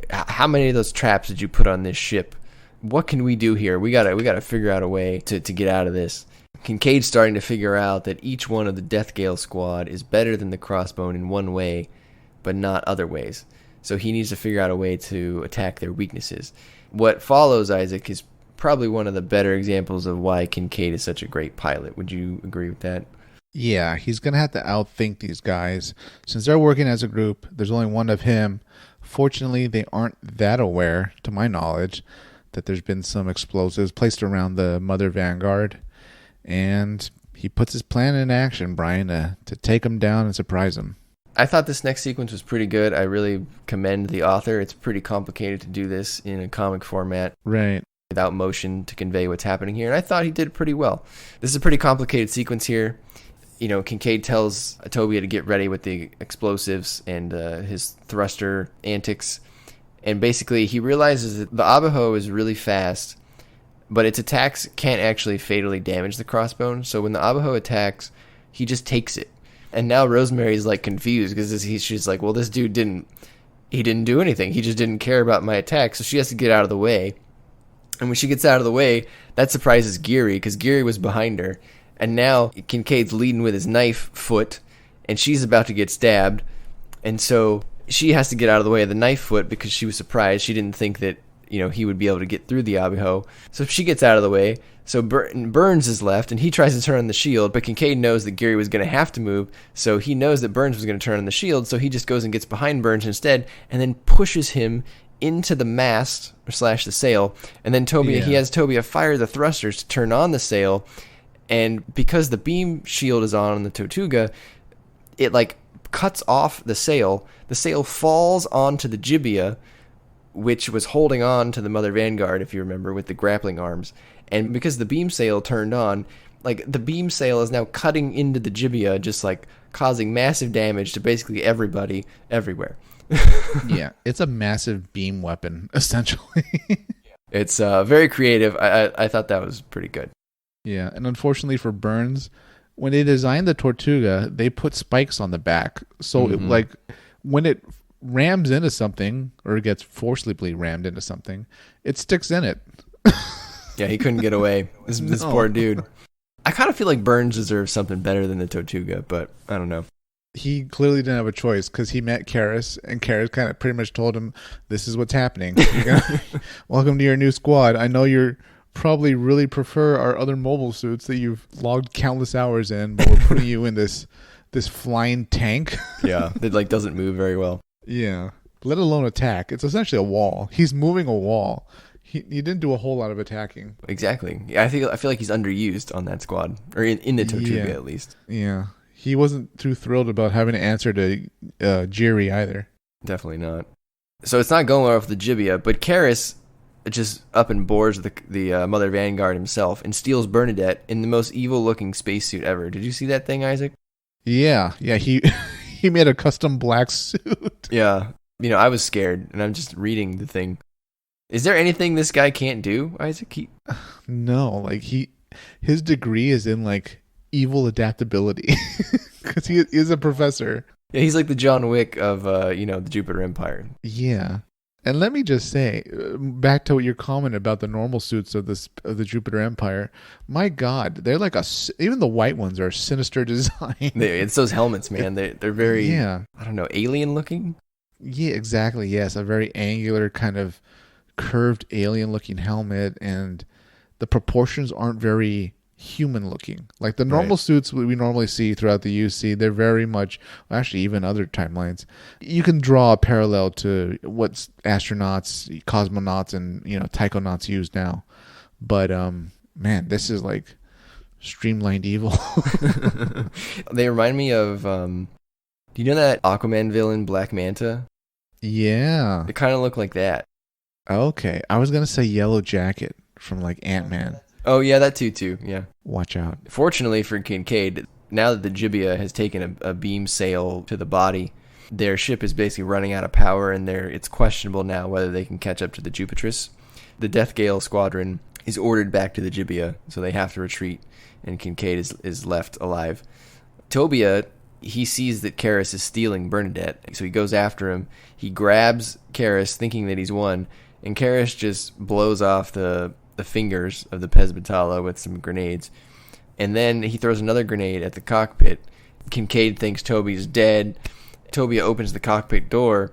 how many of those traps did you put on this ship? What can we do here? We gotta figure out a way to get out of this." Kincade's starting to figure out that each one of the Death Gale squad is better than the Crossbone in one way, but not other ways. So he needs to figure out a way to attack their weaknesses. What follows, Isaac, is probably one of the better examples of why Kincade is such a great pilot. Would you agree with that? Yeah, he's going to have to outthink these guys. Since they're working as a group, there's only one of him. Fortunately, they aren't that aware, to my knowledge, that there's been some explosives placed around the Mother Vanguard. And he puts his plan in action, Brian, to take them down and surprise them. I thought this next sequence was pretty good. I really commend the author. It's pretty complicated to do this in a comic format. Right. Without motion to convey what's happening here. And I thought he did pretty well. This is a pretty complicated sequence here. Kincade tells Tobia to get ready with the explosives and his thruster antics. And basically he realizes that the Abajo is really fast, but its attacks can't actually fatally damage the Crossbone. So when the Abajo attacks, he just takes it. And now Rosemary's like confused because she's like, well, this dude didn't do anything. He just didn't care about my attack. So she has to get out of the way. And when she gets out of the way, that surprises Geary because Geary was behind her. And now Kincade's leading with his knife foot, and she's about to get stabbed. And so she has to get out of the way of the knife foot because she was surprised. She didn't think that he would be able to get through the Abajo. So she gets out of the way. So Burns is left, and he tries to turn on the shield, but Kincade knows that Geary was going to have to move, so he knows that Burns was going to turn on the shield, so he just goes and gets behind Burns instead, and then pushes him into the mast / the sail, and then he has Tobia fire the thrusters to turn on the sail, and because the beam shield is on the Tortuga, it cuts off the sail. The sail falls onto the Gibia, which was holding on to the Mother Vanguard, if you remember, with the grappling arms. And because the beam sail turned on, the beam sail is now cutting into the Gibia, just causing massive damage to basically everybody, everywhere. Yeah, it's a massive beam weapon, essentially. It's very creative. I thought that was pretty good. Yeah, and unfortunately for Burns, when they designed the Tortuga, they put spikes on the back. So when it rams into something, or gets forcibly rammed into something, it sticks in it. Yeah, he couldn't get away. This poor dude. I kind of feel like Burns deserves something better than the Tortuga, but I don't know. He clearly didn't have a choice because he met Karras, and Karras kind of pretty much told him, this is what's happening. Welcome to your new squad. I know you're probably really prefer our other mobile suits that you've logged countless hours in, but we're putting you in this flying tank. Yeah, that doesn't move very well. Yeah, let alone attack. It's essentially a wall. He's moving a wall. He didn't do a whole lot of attacking. Exactly. Yeah, I feel like he's underused on that squad, or in the Tortuga at least. Yeah, he wasn't too thrilled about having to answer to Geary either. Definitely not. So it's not going off the Gibia, but Karras just up and boards the Mother Vanguard himself and steals Bernadette in the most evil-looking spacesuit ever. Did you see that thing, Isaac? Yeah. He made a custom black suit. Yeah. I was scared, and I'm just reading the thing. Is there anything this guy can't do, Isaac? No, his degree is in evil adaptability because he is a professor. Yeah, he's like the John Wick of the Jupiter Empire. Yeah. And let me just say, back to your comment about the normal suits of the Jupiter Empire, my God, they're even the white ones are sinister design. It's those helmets, man. They're very, I don't know, alien looking? Yeah, exactly, yes. A very angular kind of curved alien looking helmet, and the proportions aren't very human looking. The normal suits we normally see throughout the UC, they're very much, actually even other timelines, you can draw a parallel to what astronauts, cosmonauts, and taikonauts use now. But man, this is streamlined evil. They remind me of do you know that Aquaman villain Black Manta? Yeah, they kind of look like that. Okay, I was gonna say Yellow Jacket from like Ant-Man. Oh, yeah, that too, yeah. Watch out. Fortunately for Kincade, now that the Gibia has taken a beam sail to the body, their ship is basically running out of power, and it's questionable now whether they can catch up to the Jupitrus. The Death Gale squadron is ordered back to the Gibia, so they have to retreat, and Kincade is left alive. Tobia, he sees that Karis is stealing Bernadette, so he goes after him. He grabs Karis, thinking that he's won, and Karis just blows off the fingers of the Pez with some grenades. And then he throws another grenade at the cockpit. Kincade thinks Toby's dead. Tobia opens the cockpit door,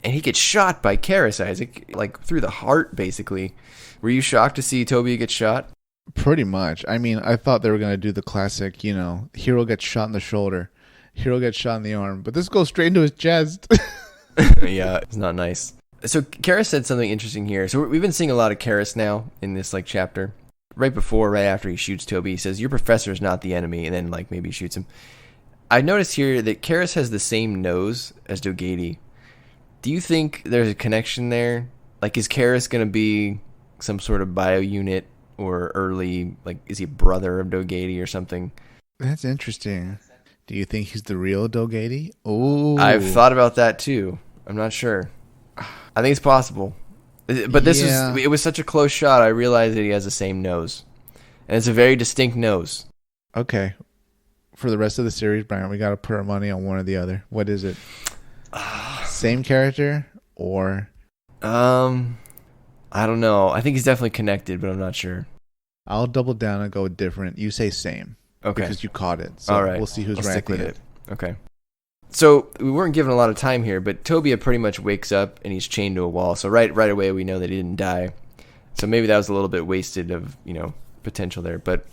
and he gets shot by Karis, Isaac, like through the heart, basically. Were you shocked to see Tobia get shot? Pretty much. I mean, I thought they were going to do the classic, hero gets shot in the shoulder, hero gets shot in the arm, but this goes straight into his chest. Yeah, it's not nice. So Karis said something interesting here. So we've been seeing a lot of Karis now in this chapter. Right after he shoots Toby, he says, "Your professor is not the enemy," and then maybe he shoots him. I noticed here that Karis has the same nose as Dogatie. Do you think there's a connection there? Is Karis going to be some sort of bio unit or early, is he a brother of Dogatie or something? That's interesting. Do you think he's the real Dogatie? Oh, I've thought about that too. I'm not sure. I think it's possible. But it was such a close shot, I realized that he has the same nose. And it's a very distinct nose. Okay. For the rest of the series, Brian, we got to put our money on one or the other. What is it? Same character or? I don't know. I think he's definitely connected, but I'm not sure. I'll double down and go different. You say same. Okay. Because you caught it. So all right. We'll see who's I'll ranking stick with it. Okay. So we weren't given a lot of time here, but Tobia pretty much wakes up and he's chained to a wall. So right away we know that he didn't die. So maybe that was a little bit wasted of, potential there. But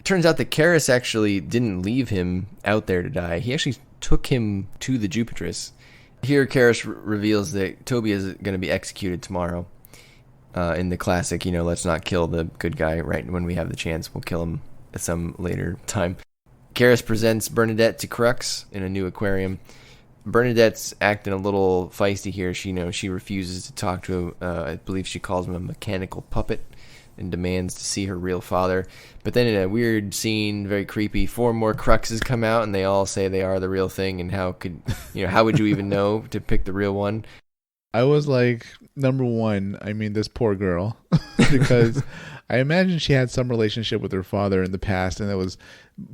it turns out that Karis actually didn't leave him out there to die. He actually took him to the Jupitrus. Here Karis reveals that Tobia is going to be executed tomorrow. In the classic, let's not kill the good guy right when we have the chance. We'll kill him at some later time. Karis presents Bernadette to Crux in a new aquarium. Bernadette's acting a little feisty here. She refuses to talk to him. I believe she calls him a mechanical puppet and demands to see her real father. But then in a weird scene, very creepy, 4 more Cruxes come out and they all say they are the real thing. And how would you even know to pick the real one? I was like, number one, this poor girl, because I imagine she had some relationship with her father in the past, and it was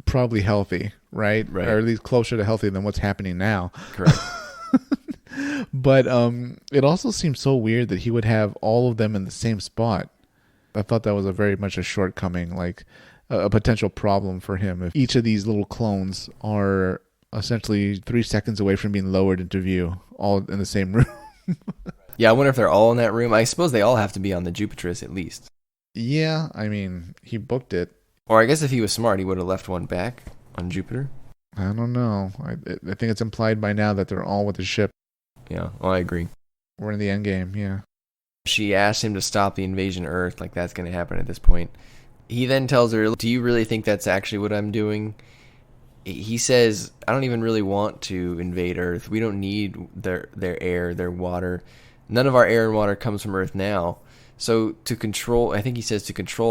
probably healthy, right? Or at least closer to healthy than what's happening now. Correct. But it also seems so weird that he would have all of them in the same spot. I thought that was very much a shortcoming, a potential problem for him. If each of these little clones are essentially 3 seconds away from being lowered into view, all in the same room. Yeah, I wonder if they're all in that room. I suppose they all have to be on the Jupitrus at least. Yeah, he booked it. Or I guess if he was smart, he would have left one back on Jupiter. I don't know. I think it's implied by now that they're all with the ship. Yeah, well, I agree. We're in the end game, yeah. She asks him to stop the invasion of Earth, that's going to happen at this point. He then tells her, "Do you really think that's actually what I'm doing?" He says, "I don't even really want to invade Earth. We don't need their air, their water. None of our air and water comes from Earth now. So to control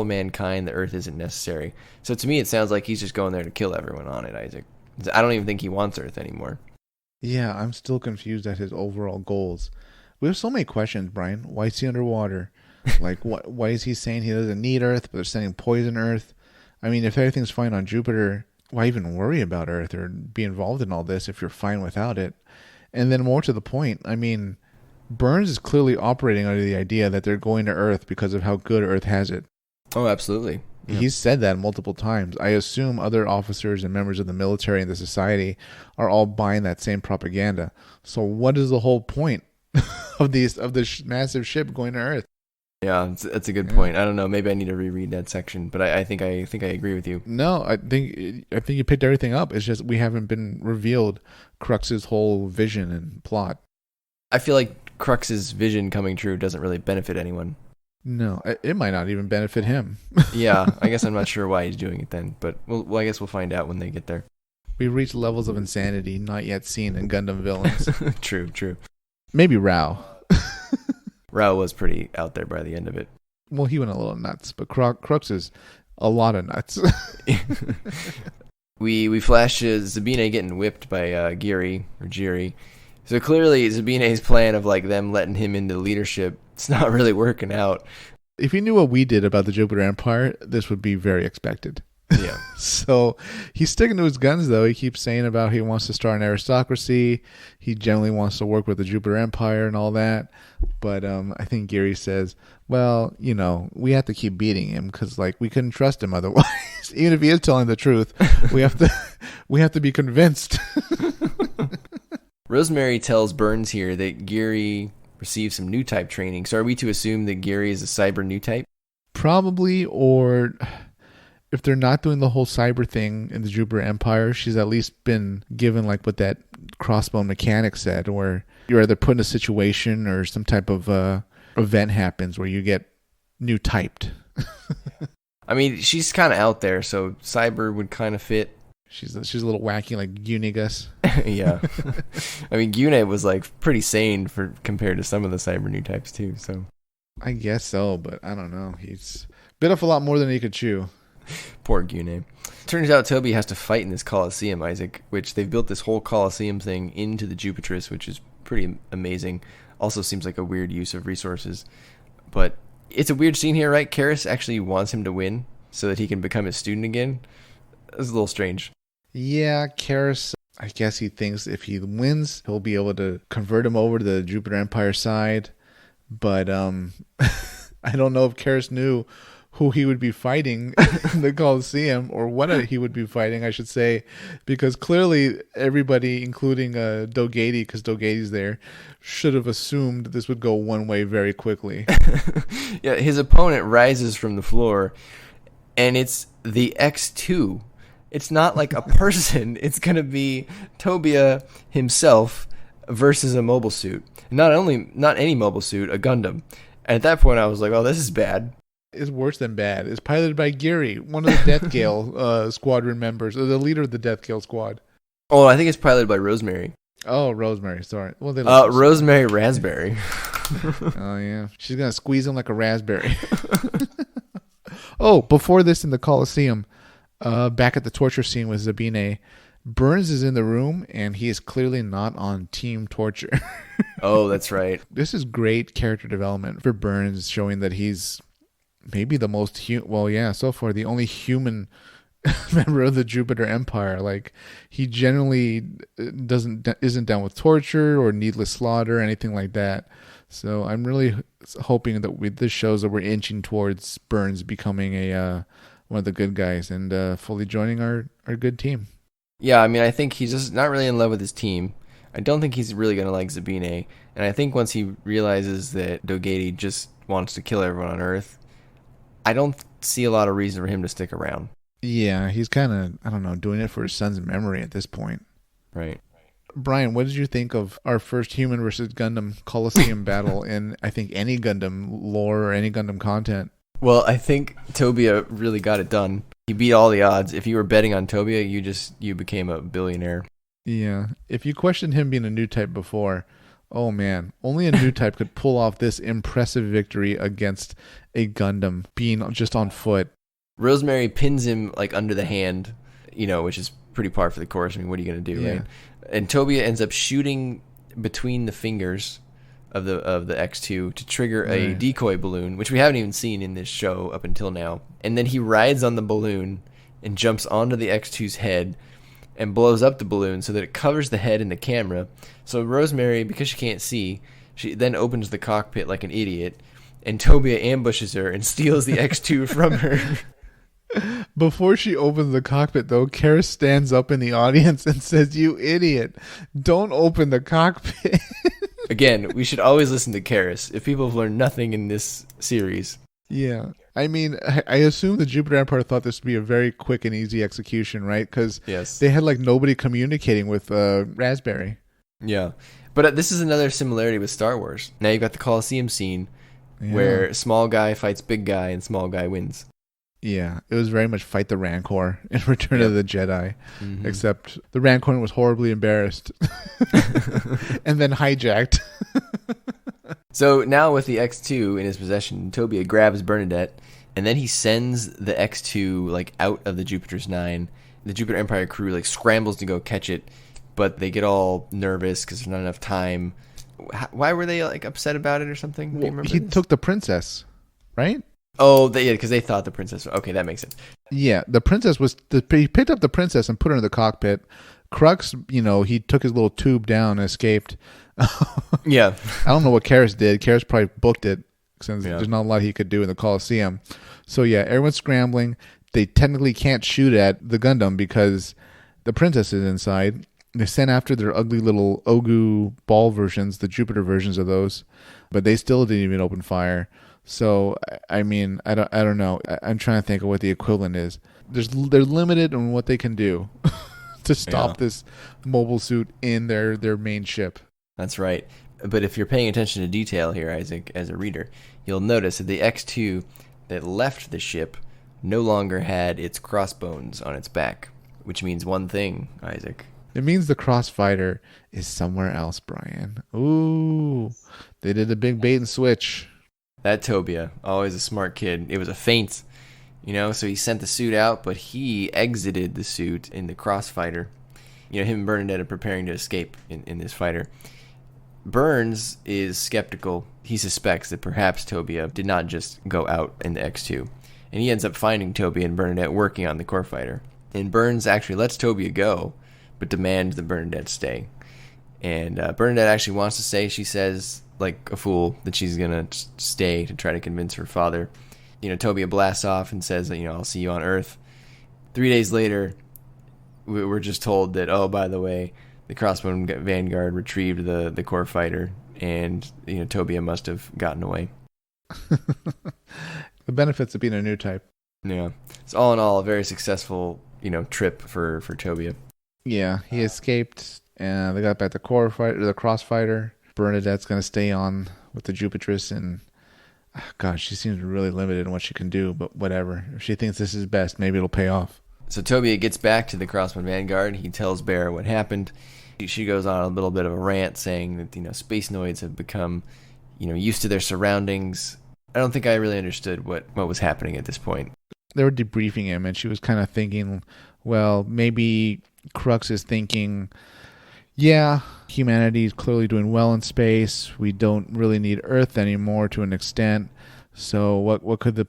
mankind, the Earth isn't necessary." So to me, it sounds like he's just going there to kill everyone on it, Isaac. I don't even think he wants Earth anymore. Yeah, I'm still confused at his overall goals. We have so many questions, Brian. Why is he underwater? Why is he saying he doesn't need Earth, but they're sending poison Earth? If everything's fine on Jupiter, why even worry about Earth or be involved in all this if you're fine without it? And then more to the point, Burns is clearly operating under the idea that they're going to Earth because of how good Earth has it. Oh, absolutely. Yeah. He's said that multiple times. I assume other officers and members of the military and the society are all buying that same propaganda. So what is the whole point of this massive ship going to Earth? Yeah, that's a good point. I don't know. Maybe I need to reread that section, but I think I agree with you. No, I think you picked everything up. It's just we haven't been revealed Crux's whole vision and plot. I feel like Crux's vision coming true doesn't really benefit anyone. No, it might not even benefit him. Yeah, I guess I'm not sure why he's doing it then, but I guess we'll find out when they get there. We reach levels of insanity not yet seen in Gundam villains. True. Maybe Rao. Rao was pretty out there by the end of it. Well, he went a little nuts, but Crux is a lot of nuts. We flash to Zabine getting whipped by Giri or Jiri. So clearly Zabine's plan of like them letting him into leadership, it's not really working out. If you knew what we did about the Jupiter Empire, this would be very expected. Yeah. So he's sticking to his guns, though. He keeps saying about he wants to start an aristocracy. He generally wants to work with the Jupiter Empire and all that. But I think Gary says, well, we have to keep beating him because like we couldn't trust him otherwise. Even if he is telling the truth, we have to be convinced. Rosemary tells Burns here that Gary received some new type training. So are we to assume that Gary is a cyber new type? Probably, or if they're not doing the whole cyber thing in the Jupiter Empire, she's at least been given like what that Crossbone mechanic said, where you're either put in a situation or some type of event happens where you get new typed. I mean, she's kind of out there, so cyber would kind of fit. She's a little wacky like Unigus. Yeah. I mean, Gune was like pretty sane compared to some of the cyber new types too, so. I guess so, but I don't know. He's bit off a lot more than he could chew. Poor Gune. Turns out Tobia has to fight in this Colosseum, Isaac, which they've built this whole Colosseum thing into the Jupitress, which is pretty amazing. Also seems like a weird use of resources. But it's a weird scene here, right? Karis actually wants him to win so that he can become his student again. It's a little strange. Yeah, Karis, I guess he thinks if he wins, he'll be able to convert him over to the Jupiter Empire side. But I don't know if Karis knew who he would be fighting in the Colosseum, or what he would be fighting, I should say, because clearly everybody, including Dogatie, because Dogatie's there, should have assumed this would go one way very quickly. Yeah, his opponent rises from the floor, and it's the X2. It's not like a person. It's going to be Tobia himself versus a mobile suit. Not any mobile suit, a Gundam. And at that point, I was like, oh, this is bad. It's worse than bad. It's piloted by Gary, one of the Death Gale squadron members, or the leader of the Death Gale squad. Oh, I think it's piloted by Rosemary. Oh, Rosemary, sorry. Well, Rosemary Raspberry. Oh, yeah. She's going to squeeze him like a raspberry. Oh, before this in the Colosseum, back at the torture scene with Zabine, Burns is in the room, and he is clearly not on Team Torture. Oh, that's right. This is great character development for Burns, showing that he's maybe the most so far the only human member of the Jupiter Empire. Like, he generally isn't down with torture or needless slaughter or anything like that. So I'm really hoping that this shows that we're inching towards Burns becoming one of the good guys and fully joining our good team. Yeah, I mean, I think he's just not really in love with his team. I don't think he's really going to like Zabine. And I think once he realizes that Dogatie just wants to kill everyone on Earth, I don't see a lot of reason for him to stick around. Yeah, he's kind of, I don't know, doing it for his son's memory at this point. Right. Brian, what did you think of our first human versus Gundam Colosseum battle in, I think, any Gundam lore or any Gundam content? Well, I think Tobia really got it done. He beat all the odds. If you were betting on Tobia, you became a billionaire. Yeah. If you questioned him being a new type before, oh man, only a new type could pull off this impressive victory against a Gundam being just on foot. Rosemary pins him like under the hand, which is pretty par for the course. I mean, what are you going to do, right? And Tobia ends up shooting between the fingers of the X2 to trigger a decoy balloon, which we haven't even seen in this show up until now. And then he rides on the balloon and jumps onto the X2's head and blows up the balloon so that it covers the head and the camera. So Rosemary, because she can't see, she then opens the cockpit like an idiot, and Tobia ambushes her and steals the X2 from her. Before she opens the cockpit, though, Karis stands up in the audience and says, "You idiot, don't open the cockpit." Again, we should always listen to Karis. If people have learned nothing in this series. Yeah. I mean, I assume the Jupiter Empire thought this would be a very quick and easy execution, right? Because they had like nobody communicating with Raspberry. Yeah. But this is another similarity with Star Wars. Now you've got the Colosseum scene where small guy fights big guy and small guy wins. Yeah, it was very much fight the Rancor in Return of the Jedi, except the Rancor was horribly embarrassed and then hijacked. So now with the X2 in his possession, Tobia grabs Bernadette, and then he sends the X2 like out of the Jupiter's 9. The Jupiter Empire crew like scrambles to go catch it, but they get all nervous because there's not enough time. Why were they like upset about it or something? Do you remember He this? took the princess, right? Oh, because they thought the princess. Okay, that makes sense. Yeah, the princess he picked up the princess and put her in the cockpit. Crux, he took his little tube down and escaped. Yeah. I don't know what Karras did. Karras probably booked it since there's not a lot he could do in the Coliseum. So yeah, everyone's scrambling. They technically can't shoot at the Gundam because the princess is inside. They sent after their ugly little Ogu ball versions, the Jupiter versions of those, but they still didn't even open fire. So I mean, I don't know. I'm trying to think of what the equivalent is. They're limited on what they can do to stop this mobile suit in their main ship. That's right. But if you're paying attention to detail here, Isaac, as a reader, you'll notice that the X2 that left the ship no longer had its crossbones on its back, which means one thing, Isaac. It means the Crossfighter is somewhere else, Brian. Ooh, they did a big bait and switch. That Tobia, always a smart kid. It was a feint, so he sent the suit out, but he exited the suit in the Crossfighter. Him and Bernadette are preparing to escape in this fighter. Burns is skeptical. He suspects that perhaps Tobia did not just go out in the X2. And he ends up finding Tobia and Bernadette working on the core fighter. And Burns actually lets Tobia go, but demands that Bernadette stay. And Bernadette actually wants to stay. She says, like a fool, that she's going to stay to try to convince her father. Tobia blasts off and says, I'll see you on Earth. 3 days later, we're just told that, oh, by the way, the Crossbone Vanguard retrieved the core fighter, and Tobia must have gotten away. The benefits of being a new type. Yeah, it's all in all a very successful trip for Tobia. Yeah, he escaped, and they got back the the Crossfighter. Bernadette's gonna stay on with the Jupitress, and gosh, she seems really limited in what she can do. But whatever, if she thinks this is best, maybe it'll pay off. So Tobia gets back to the Crossbone Vanguard. He tells Berah what happened. She goes on a little bit of a rant saying that space noids have become used to their surroundings. I don't think I really understood what was happening at this point. They were debriefing him, and she was kind of thinking, well, maybe Crux is thinking, yeah, humanity is clearly doing well in space. We don't really need Earth anymore to an extent. So what could the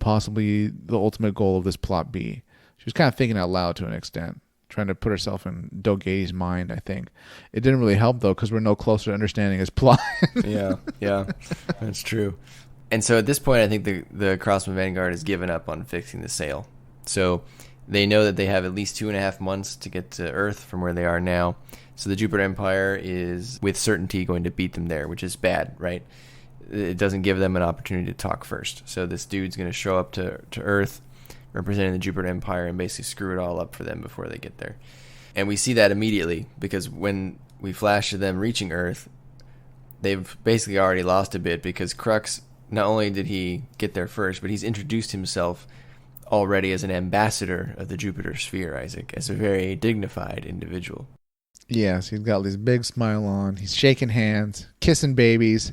ultimate goal of this plot be? She was kind of thinking out loud to an extent, trying to put herself in Dogatie's mind, I think. It didn't really help, though, because we're no closer to understanding his plot. Yeah, that's true. And so at this point, I think the Crossbone Vanguard has given up on fixing the sail. So they know that they have at least 2.5 months to get to Earth from where they are now. So the Jupiter Empire is, with certainty, going to beat them there, which is bad, right? It doesn't give them an opportunity to talk first. So this dude's going to show up to Earth, representing the Jupiter Empire, and basically screw it all up for them before they get there. And we see that immediately, because when we flash to them reaching Earth, they've basically already lost a bit, because Crux, not only did he get there first, but he's introduced himself already as an ambassador of the Jupiter sphere, Isaac, as a very dignified individual. Yes, he's got this big smile on. He's shaking hands, kissing babies,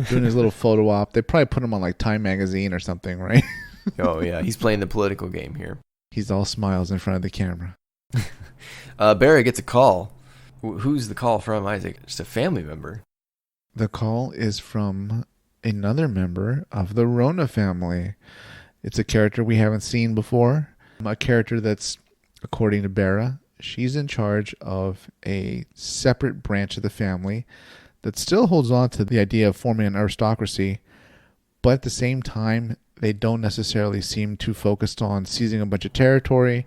doing his little photo op. They probably put him on like Time magazine or something, right? Oh, yeah. He's playing the political game here. He's all smiles in front of the camera. Berah gets a call. Who's the call from, Isaac? Just a family member. The call is from another member of the Rona family. It's a character we haven't seen before. A character that's, according to Berah, she's in charge of a separate branch of the family that still holds on to the idea of forming an aristocracy, but at the same time, they don't necessarily seem too focused on seizing a bunch of territory,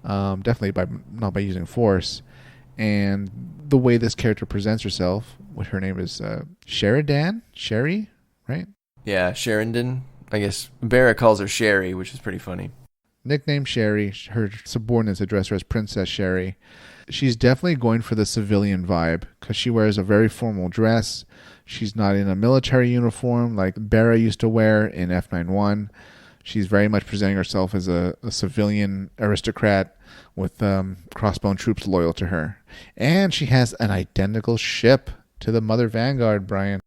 definitely not by using force. And the way this character presents herself, what her name is, Sherry, right? Yeah, Sherindon. I guess Berah calls her Sherry, which is pretty funny. Nickname Sherry. Her subordinates address her as Princess Sherry. She's definitely going for the civilian vibe because she wears a very formal dress. She's not in a military uniform like Berah used to wear in F91. She's very much presenting herself as a civilian aristocrat with crossbone troops loyal to her. And she has an identical ship to the Mother Vanguard, Brian.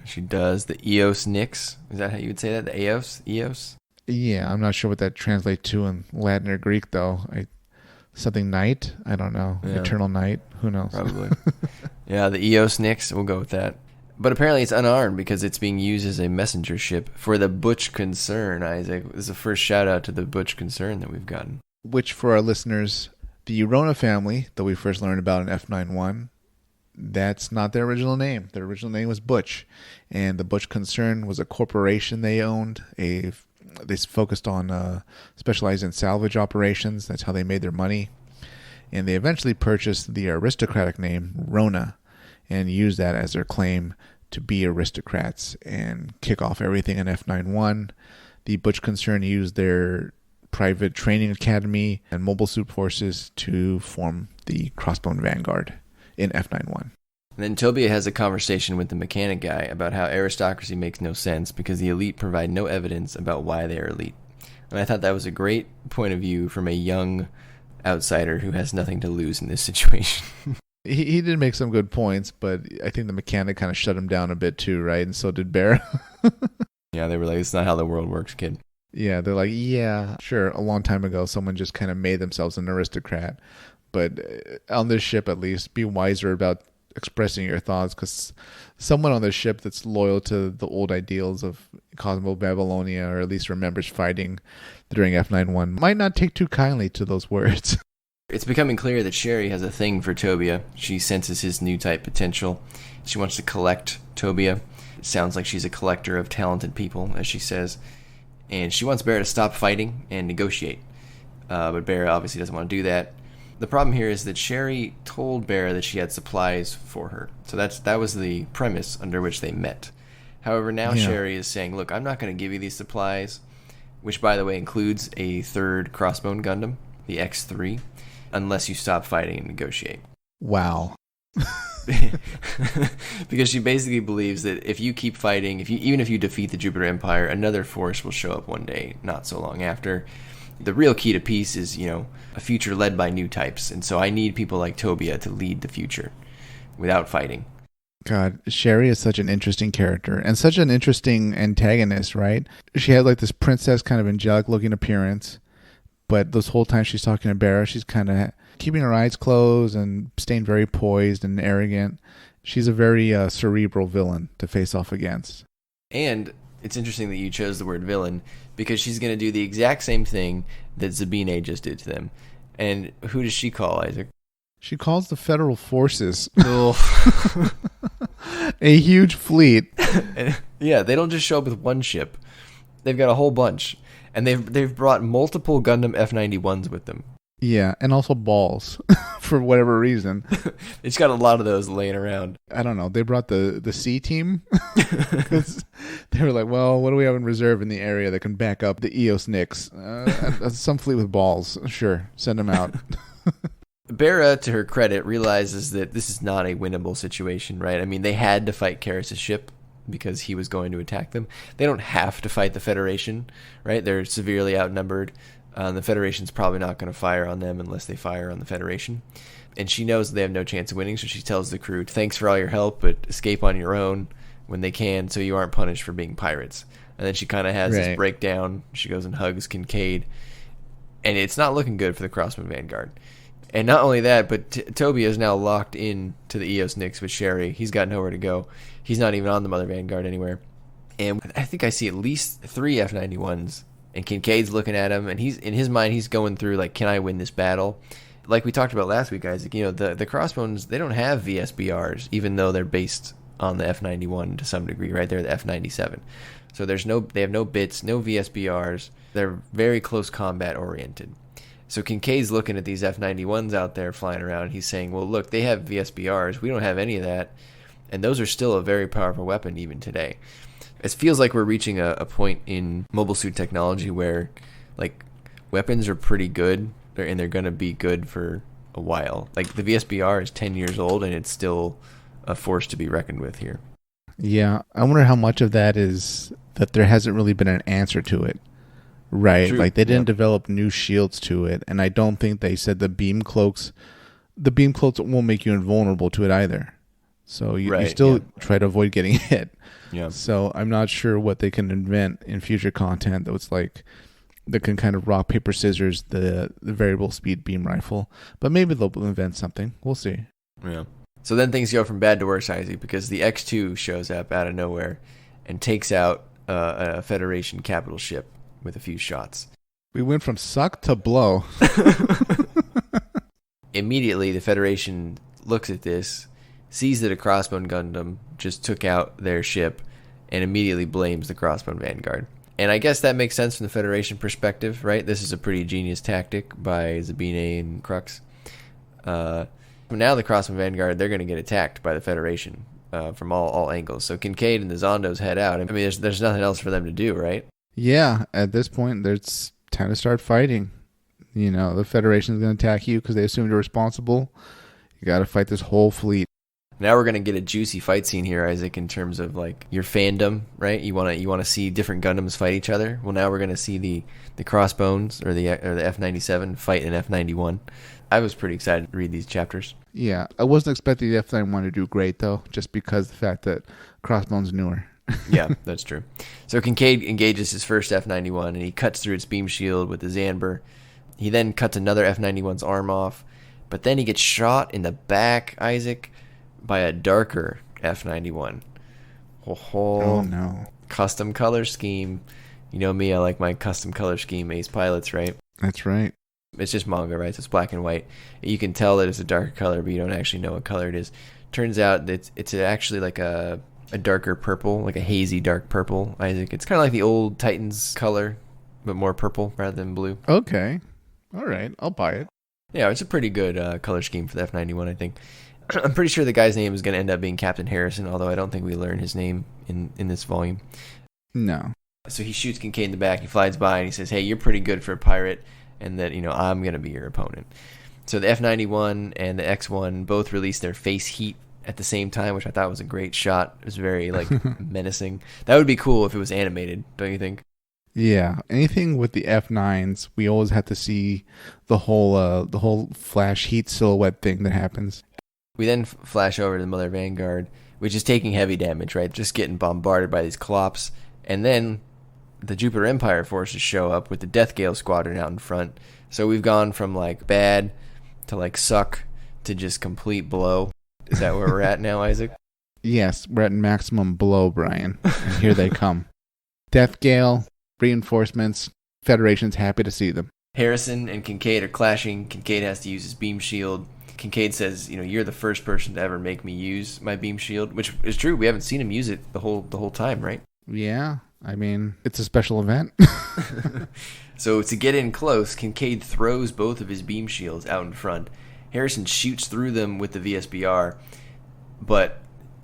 She does. The Eos Nix. Is that how you would say that? The Eos? Eos? Yeah, I'm not sure what that translates to in Latin or Greek, though. Something night? I don't know. Yeah. Eternal night? Who knows? Probably. Yeah, the Eos Nix. We'll go with that. But apparently it's unarmed because it's being used as a messenger ship for the Butch Concern, Isaac. This is the first shout-out to the Butch Concern that we've gotten. Which, for our listeners, the Urona family that we first learned about in F91, that's not their original name. Their original name was Butch. And the Butch Concern was a corporation they owned. They focused on specialized in salvage operations. That's how they made their money. And they eventually purchased the aristocratic name Rona and used that as their claim to be aristocrats and kick off everything in F91. The Butch Concern used their private training academy and mobile suit forces to form the Crossbone Vanguard in F91. And then Tobia has a conversation with the mechanic guy about how aristocracy makes no sense because the elite provide no evidence about why they are elite. And I thought that was a great point of view from a young outsider who has nothing to lose in this situation. He did make some good points, but I think the mechanic kind of shut him down a bit too, right? And so did Berah. Yeah, they were like, it's not how the world works, kid. Yeah, they're like, yeah, sure, a long time ago, someone just kind of made themselves an aristocrat. But on this ship, at least, be wiser about expressing your thoughts, because someone on this ship that's loyal to the old ideals of Cosmo Babylonia, or at least remembers fighting during F91, might not take too kindly to those words. It's becoming clear that Sherry has a thing for Tobia. She senses his new type potential. She wants to collect Tobia. It sounds like she's a collector of talented people, as she says. And she wants Berah to stop fighting and negotiate. But Berah obviously doesn't want to do that. The problem here is that Sherry told Berah that she had supplies for her. So that was the premise under which they met. However, now Sherry is saying, look, I'm not going to give you these supplies, which, by the way, includes a third Crossbone Gundam, the X3, unless you stop fighting and negotiate. Wow. Because she basically believes that if you keep fighting, even if you defeat the Jupiter Empire, another force will show up one day, not so long after. The real key to peace is, a future led by new types. And so I need people like Tobia to lead the future without fighting. God, Sherry is such an interesting character and such an interesting antagonist, right? She had like this princess kind of angelic looking appearance, but this whole time she's talking to Berah, she's kind of keeping her eyes closed and staying very poised and arrogant. She's a very cerebral villain to face off against. And it's interesting that you chose the word villain, because she's going to do the exact same thing that Zabine just did to them. And who does she call, Isaac? She calls the federal forces a huge fleet. Yeah, they don't just show up with one ship. They've got a whole bunch. And they've brought multiple Gundam F91s with them. Yeah, and also balls, for whatever reason. They just got a lot of those laying around. I don't know. They brought the C team. They were like, well, what do we have in reserve in the area that can back up the Eos Nix? Some fleet with balls. Sure, send them out. Berah, to her credit, realizes that this is not a winnable situation, right? I mean, they had to fight Karis' ship because he was going to attack them. They don't have to fight the Federation, right? They're severely outnumbered. The Federation's probably not going to fire on them unless they fire on the Federation. And she knows they have no chance of winning, so she tells the crew, thanks for all your help, but escape on your own when they can so you aren't punished for being pirates. And then she kind of has this breakdown. She goes and hugs Kincade. And it's not looking good for the Crossbone Vanguard. And not only that, but Tobia is now locked in to the Eos Nix with Sherry. He's got nowhere to go. He's not even on the Mother Vanguard anywhere. And I think I see at least 3 F91s. And Kincade's looking at him, and he's in his mind, he's going through, like, can I win this battle? Like we talked about last week, Isaac, the Crossbones, they don't have VSBRs, even though they're based on the F91 to some degree, right? They're the F97. So they have no bits, no VSBRs. They're very close combat oriented. So Kincade's looking at these F91s out there flying around. He's saying, well, look, they have VSBRs. We don't have any of that. And those are still a very powerful weapon even today. It feels like we're reaching a point in mobile suit technology where, like, weapons are pretty good, and they're going to be good for a while. Like, the VSBR is 10 years old, and it's still a force to be reckoned with here. Yeah, I wonder how much of that is that there hasn't really been an answer to it, right? True. Like, they didn't develop new shields to it, and I don't think they said the beam cloaks won't make you invulnerable to it either. So you Right, still yeah. try to avoid getting hit. Yeah. So I'm not sure what they can invent in future content that can kind of rock, paper, scissors the variable speed beam rifle. But maybe they'll invent something. We'll see. Yeah. So then things go from bad to worse, Isaac, because the X2 shows up out of nowhere and takes out a Federation capital ship with a few shots. We went from suck to blow. Immediately, the Federation looks at this, sees that a Crossbone Gundam just took out their ship, and immediately blames the Crossbone Vanguard. And I guess that makes sense from the Federation perspective, right? This is a pretty genius tactic by Zabine and Crux. Now the Crossbone Vanguard, they're going to get attacked by the Federation from all angles. So Kincade and the Zondos head out. I mean, there's nothing else for them to do, right? Yeah, at this point, it's time to start fighting. You know, the Federation is going to attack you because they assume you're responsible. You got to fight this whole fleet. Now we're going to get a juicy fight scene here, Isaac, in terms of like your fandom, right? You want to see different Gundams fight each other. Well, now we're going to see the Crossbones or the F-97 fight an F-91. I was pretty excited to read these chapters. Yeah, I wasn't expecting the F-91 to do great, though, just because the fact that Crossbone's newer. Yeah, that's true. So Kincade engages his first F-91, and he cuts through its beam shield with the Zanber. He then cuts another F-91's arm off, but then he gets shot in the back, Isaac, by a darker F-91. Oh, no. Custom color scheme. You know me, I like my custom color scheme ace pilots, right? That's right. It's just manga, right? So it's black and white. You can tell that it's a darker color, but you don't actually know what color it is. Turns out that it's actually like a darker purple, like a hazy dark purple, Isaac. It's kind of like the old Titans color, but more purple rather than blue. Okay. All right. I'll buy it. Yeah, it's a pretty good color scheme for the F-91, I think. I'm pretty sure the guy's name is going to end up being Captain Harrison, although I don't think we learn his name in this volume. No. So he shoots Kincade in the back. He flies by and he says, hey, you're pretty good for a pirate, and that, I'm going to be your opponent. So the F-91 and the X-1 both released their face heat at the same time, which I thought was a great shot. It was very, menacing. That would be cool if it was animated, don't you think? Yeah. Anything with the F9s, we always have to see the whole flash heat silhouette thing that happens. We then flash over to the Mother Vanguard, which is taking heavy damage, right? Just getting bombarded by these clops. And then the Jupiter Empire forces show up with the Death Gale Squadron out in front. So we've gone from, bad to, suck to just complete blow. Is that where we're at now, Isaac? Yes, we're at maximum blow, Brian. And here they come. Death Gale, reinforcements, Federation's happy to see them. Harrison and Kincade are clashing. Kincade has to use his beam shield. Kincade says, you're the first person to ever make me use my beam shield, which is true. We haven't seen him use it the whole time, right? Yeah, I mean, it's a special event. So to get in close, Kincade throws both of his beam shields out in front. Harrison shoots through them with the VSBR, but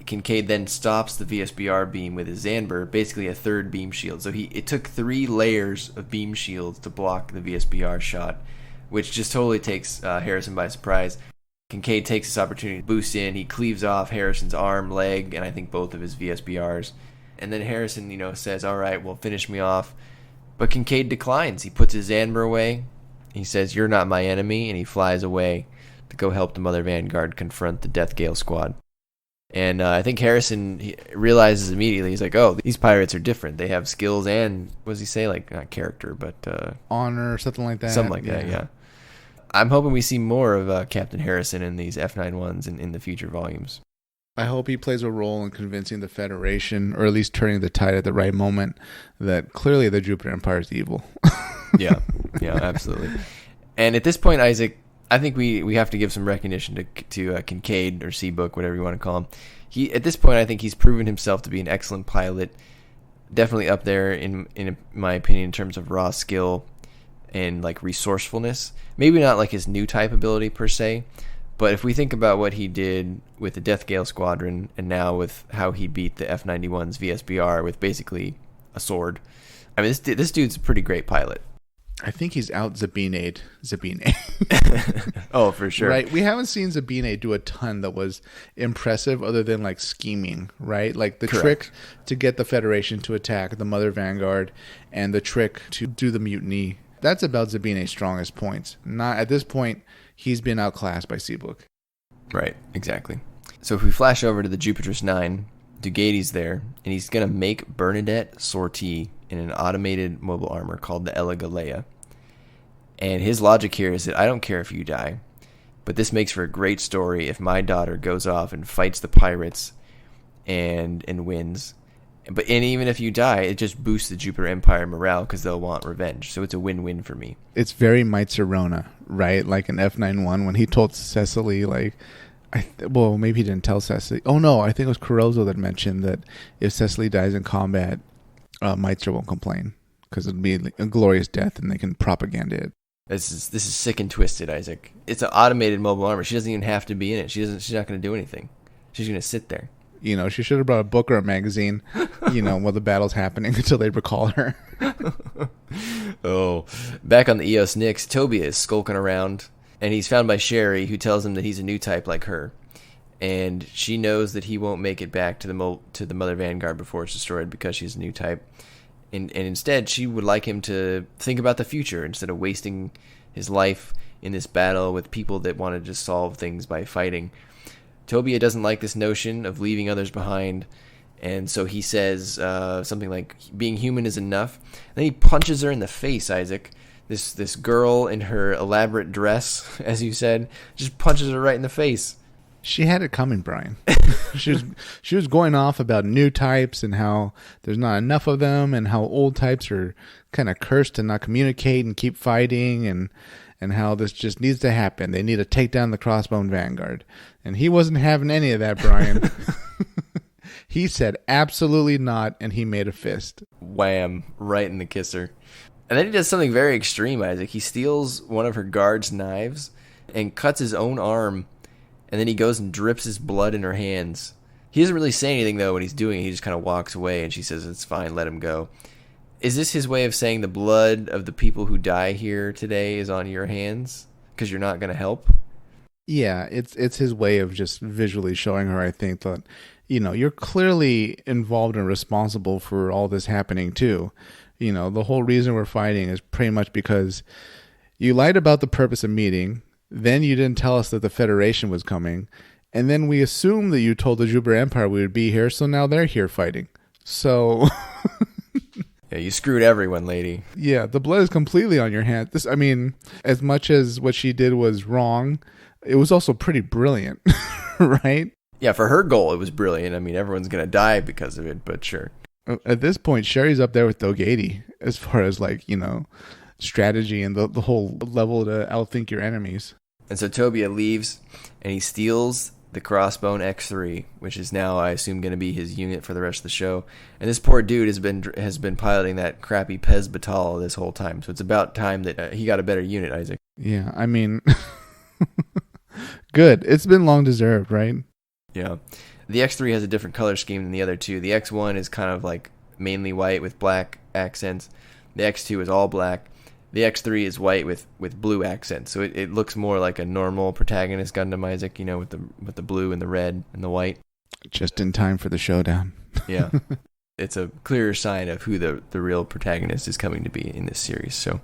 Kincade then stops the VSBR beam with his Zanber, basically a third beam shield. So it took 3 layers of beam shields to block the VSBR shot, which just totally takes Harrison by surprise. Kincade takes this opportunity to boost in. He cleaves off Harrison's arm, leg, and I think both of his VSBRs. And then Harrison, says, all right, well, finish me off. But Kincade declines. He puts his Zanber away. He says, you're not my enemy, and he flies away to go help the Mother Vanguard confront the Death Gale squad. And I think Harrison realizes immediately, he's like, oh, these pirates are different. They have skills and, what does he say? Not character, but... honor, something like that. Something like that, yeah. I'm hoping we see more of Captain Harrison in these F91s in the future volumes. I hope he plays a role in convincing the Federation, or at least turning the tide at the right moment, that clearly the Jupiter Empire is evil. Yeah, absolutely. And at this point, Isaac, I think we have to give some recognition to Kincade, or Seabook, whatever you want to call him. At this point, I think he's proven himself to be an excellent pilot. Definitely up there, in my opinion, in terms of raw skill and resourcefulness. Maybe not his new type ability per se, but if we think about what he did with the Death Gale Squadron and now with how he beat the F-91's VSBR with basically a sword, I mean, this dude's a pretty great pilot. I think he's out Zabine. Oh, for sure. Right. We haven't seen Zabine do a ton that was impressive other than scheming, right? The Correct. Trick to get the Federation to attack the Mother Vanguard and the trick to do the mutiny. That's about Zabine's strongest points. Not at this point, he's been outclassed by Seabook. Right, exactly. So if we flash over to the Jupiter's 9, Dogatie's there, and he's going to make Bernadette sortie in an automated mobile armor called the Ella Galea. And his logic here is that I don't care if you die, but this makes for a great story if my daughter goes off and fights the pirates and wins. And even if you die, it just boosts the Jupiter Empire morale because they'll want revenge. So it's a win-win for me. It's very Maitzerona, right? Like in F91 when he told Cecily, like, well, maybe he didn't tell Cecily. Oh, no, I think it was Carozzo that mentioned that if Cecily dies in combat, Meitzer won't complain because it'll be a glorious death and they can propaganda it. This is sick and twisted, Isaac. It's an automated mobile armor. She doesn't even have to be in it. She's not going to do anything. She's going to sit there. You know, she should have brought a book or a magazine, while the battle's happening until they recall her. Oh, back on the Eos Nyx, Tobia is skulking around, and he's found by Sherry, who tells him that he's a new type like her. And she knows that he won't make it back to the Mother Vanguard before it's destroyed because she's a new type. And instead, she would like him to think about the future instead of wasting his life in this battle with people that want to just solve things by fighting. Tobia doesn't like this notion of leaving others behind, and so he says something like, being human is enough. And then he punches her in the face, Isaac. This girl in her elaborate dress, as you said, just punches her right in the face. She had it coming, Brian. She was going off about new types and how there's not enough of them and how old types are kind of cursed to not communicate and keep fighting and how this just needs to happen. They need to take down the Crossbone Vanguard. And he wasn't having any of that, Brian. He said absolutely not, and he made a fist. Wham, right in the kisser. And then he does something very extreme, Isaac. He steals one of her guard's knives and cuts his own arm, and then he goes and drips his blood in her hands. He doesn't really say anything, though, when he's doing it. He just kind of walks away, and she says, it's fine, let him go. Is this his way of saying the blood of the people who die here today is on your hands because you're not going to help? Yeah, it's his way of just visually showing her, I think, that, you're clearly involved and responsible for all this happening, too. The whole reason we're fighting is pretty much because you lied about the purpose of meeting, then you didn't tell us that the Federation was coming, and then we assumed that you told the Jupiter Empire we would be here, so now they're here fighting. So... Yeah, you screwed everyone, lady. Yeah, the blood is completely on your hand. As much as what she did was wrong, it was also pretty brilliant, right? Yeah, for her goal, it was brilliant. Everyone's going to die because of it, but sure. At this point, Sherry's up there with Dogatie as far as, strategy and the whole level to outthink your enemies. And so Tobia leaves, and he steals the Crossbone X3, which is now, I assume, going to be his unit for the rest of the show. And this poor dude has been piloting that crappy Pez Batal this whole time. So it's about time that he got a better unit, Isaac. Yeah, good. It's been long deserved, right? Yeah. The X3 has a different color scheme than the other two. The X1 is kind of like mainly white with black accents. The X2 is all black. The X3 is white with blue accents, so it looks more like a normal protagonist Gundam, Isaac, with the blue and the red and the white. Just in time for the showdown. Yeah. It's a clearer sign of who the real protagonist is coming to be in this series. So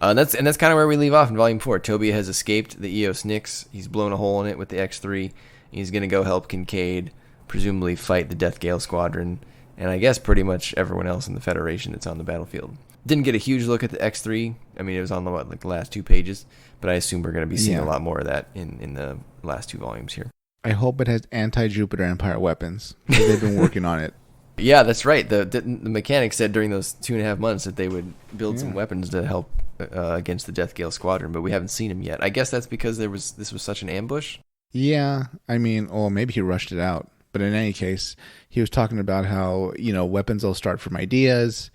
that's kind of where we leave off in Volume 4. Tobia has escaped the Eos Nyx. He's blown a hole in it with the X3. He's going to go help Kincade, presumably fight the Death Gale Squadron, and I guess pretty much everyone else in the Federation that's on the battlefield. Didn't get a huge look at the X3. It was on the last 2 pages, but I assume we're going to be seeing a lot more of that in the last 2 volumes here. I hope it has anti-Jupiter Empire weapons, because they've been working on it. Yeah, that's right. The mechanic said during those 2.5 months that they would build some weapons to help against the Death Gale Squadron, but we haven't seen them yet. I guess that's because this was such an ambush. Yeah, maybe he rushed it out. But in any case, he was talking about how, weapons will start from ideas,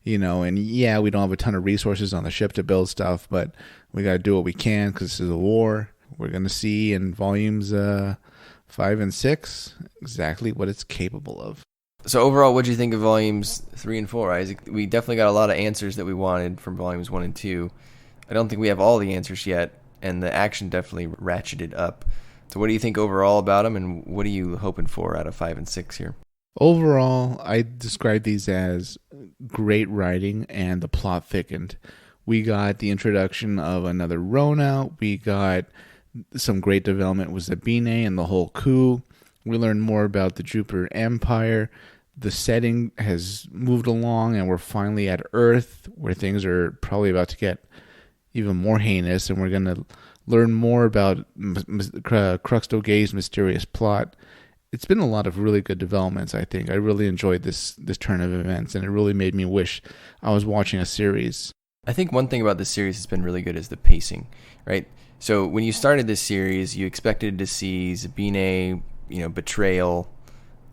and yeah, we don't have a ton of resources on the ship to build stuff, but we got to do what we can because this is a war. We're going to see in volumes 5 and 6 exactly what it's capable of. So overall, what do you think of volumes 3 and 4, Isaac? We definitely got a lot of answers that we wanted from volumes 1 and 2. I don't think we have all the answers yet, and the action definitely ratcheted up. So what do you think overall about them, and what are you hoping for out of 5 and 6 here? Overall, I describe these as great writing, and the plot thickened. We got the introduction of another Rona. We got some great development with Zabine and the whole coup. We learn more about the Jupiter Empire. The setting has moved along, and we're finally at Earth, where things are probably about to get even more heinous, and we're going to learn more about Crux Dogatie's mysterious plot. It's been a lot of really good developments, I think. I really enjoyed this turn of events, and it really made me wish I was watching a series. I think one thing about this series that's been really good is the pacing, right? So when you started this series, you expected to see Zabine, betrayal.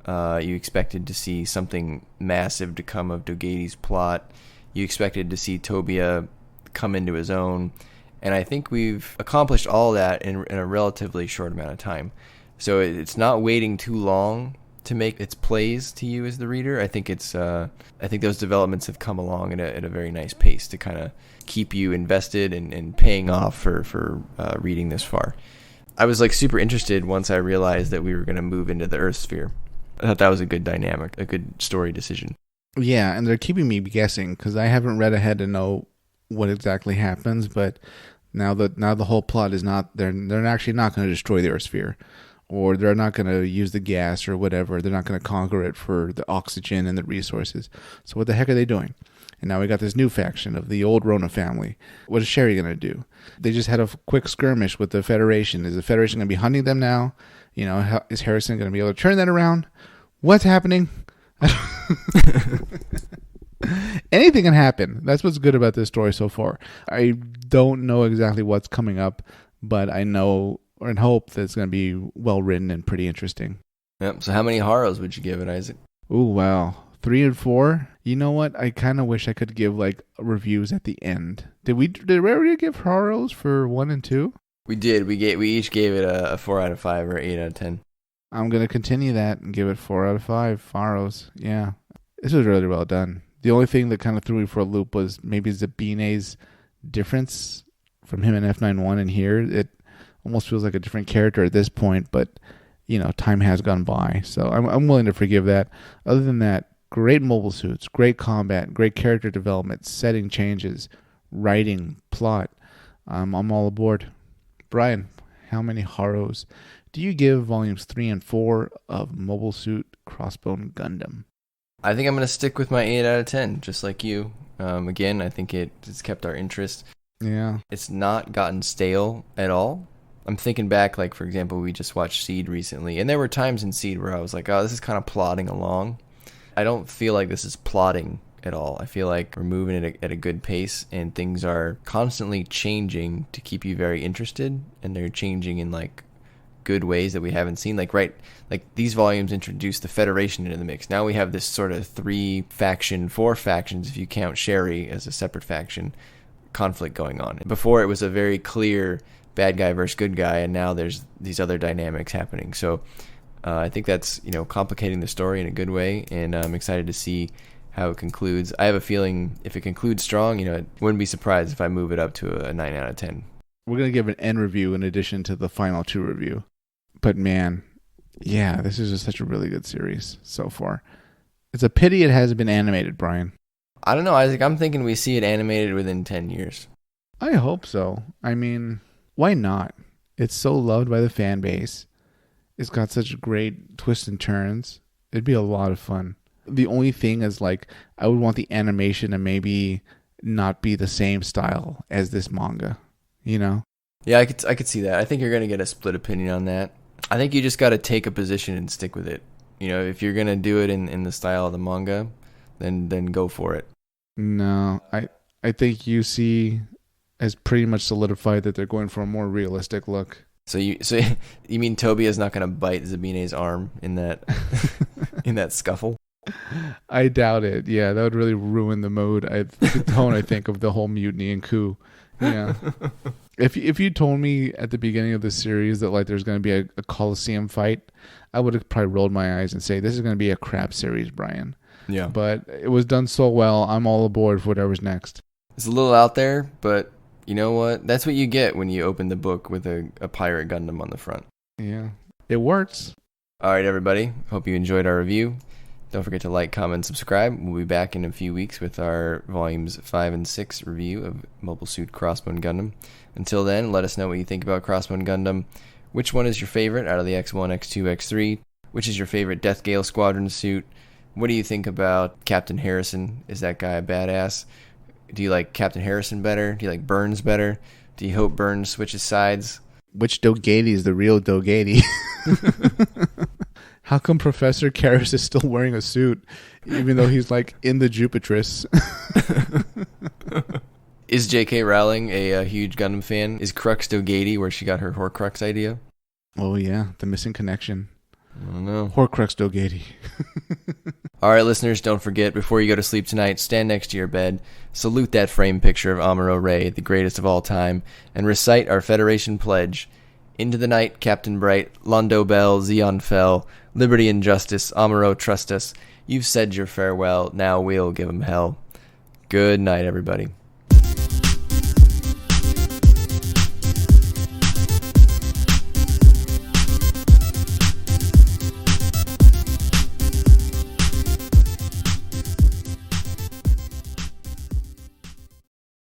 You expected to see something massive to come of Dogatie's plot. You expected to see Tobia come into his own. And I think we've accomplished all that in a relatively short amount of time. So it's not waiting too long to make its plays to you as the reader. I think I think those developments have come along at a very nice pace to kind of keep you invested and paying off for reading this far. I was super interested once I realized that we were going to move into the Earth sphere. I thought that was a good dynamic, a good story decision. Yeah, and they're keeping me guessing because I haven't read ahead to know what exactly happens. But now the whole plot is not they're actually not going to destroy the Earth sphere, or they're not going to use the gas or whatever. They're not going to conquer it for the oxygen and the resources. So what the heck are they doing? And now we got this new faction of the old Rona family. What is Sherry going to do? They just had a quick skirmish with the Federation. Is the Federation going to be hunting them now? Is Harrison going to be able to turn that around? What's happening? Anything can happen. That's what's good about this story so far. I don't know exactly what's coming up, but I know and hope that it's going to be well written and pretty interesting. Yep. So how many Haros would you give it, Isaac? Ooh, wow. 3 and 4. You know what? I kind of wish I could give reviews at the end. Did we already give Haros for 1 and 2? We did. We each gave it a 4 out of 5 or 8 out of 10. I'm going to continue that and give it 4 out of 5. Haros. Yeah. This was really well done. The only thing that kind of threw me for a loop was maybe Zabine's difference from him in F91 and here. It almost feels like a different character at this point, but, time has gone by. So I'm willing to forgive that. Other than that, great mobile suits, great combat, great character development, setting changes, writing, plot. I'm all aboard. Brian, how many Haros do you give volumes 3 and 4 of Mobile Suit Crossbone Gundam? I think I'm going to stick with my 8 out of 10, just like you. Again, I think it's kept our interest. Yeah. It's not gotten stale at all. I'm thinking back, for example, we just watched Seed recently, and there were times in Seed where I was like, oh, this is kind of plodding along. I don't feel like this is plodding at all. I feel like we're moving at a good pace, and things are constantly changing to keep you very interested, and they're changing in good ways that we haven't seen. These volumes introduce the Federation into the mix. Now we have this sort of 4 factions, if you count Sherry as a separate faction, conflict going on. Before it was a very clear bad guy versus good guy, and now there's these other dynamics happening. So I think that's complicating the story in a good way, and I'm excited to see how it concludes. I have a feeling if it concludes strong, I wouldn't be surprised if I move it up to a 9 out of 10. We're going to give an end review in addition to the final 2 review. But man, yeah, this is just such a really good series so far. It's a pity it hasn't been animated, Brian. I don't know, Isaac. I'm thinking we see it animated within 10 years. I hope so. I mean, why not? It's so loved by the fan base. It's got such great twists and turns. It'd be a lot of fun. The only thing is, I would want the animation to maybe not be the same style as this manga, Yeah, I could see that. I think you're going to get a split opinion on that. I think you just got to take a position and stick with it. If you're going to do it in the style of the manga, then go for it. No, I think UC has pretty much solidified that they're going for a more realistic look. So you mean Tobia is not going to bite Zabine's arm in that in that scuffle? I doubt it. Yeah, that would really ruin the mood. The tone, I think, of the whole mutiny and coup. Yeah. If you told me at the beginning of the series that there's going to be a Coliseum fight, I would have probably rolled my eyes and say this is going to be a crap series, Brian. Yeah. But it was done so well. I'm all aboard for whatever's next. It's a little out there, but you know what? That's what you get when you open the book with a pirate Gundam on the front. Yeah. It works. All right, everybody. Hope you enjoyed our review. Don't forget to like, comment, subscribe. We'll be back in a few weeks with our volumes 5 and 6 review of Mobile Suit Crossbone Gundam. Until then, let us know what you think about Crossbone Gundam. Which one is your favorite out of the X1, X2, X3? Which is your favorite Death Gale Squadron suit? What do you think about Captain Harrison? Is that guy a badass? Do you like Captain Harrison better? Do you like Burns better? Do you hope Burns switches sides? Which Dogatie is the real Dogatie? How come Professor Karras is still wearing a suit, even though he's like in the Jupitris? Is J.K. Rowling a huge Gundam fan? Is Crux Dogatie where she got her Horcrux idea? Oh yeah, the missing connection. I don't know. Horcrux Dogatie. All right, listeners, don't forget, before you go to sleep tonight, stand next to your bed, salute that framed picture of Amuro Ray, the greatest of all time, and recite our Federation pledge. Into the night, Captain Bright, Londo Bell, Xeon fell, liberty and justice, Amuro trust us. You've said your farewell, now we'll give 'em hell. Good night, everybody.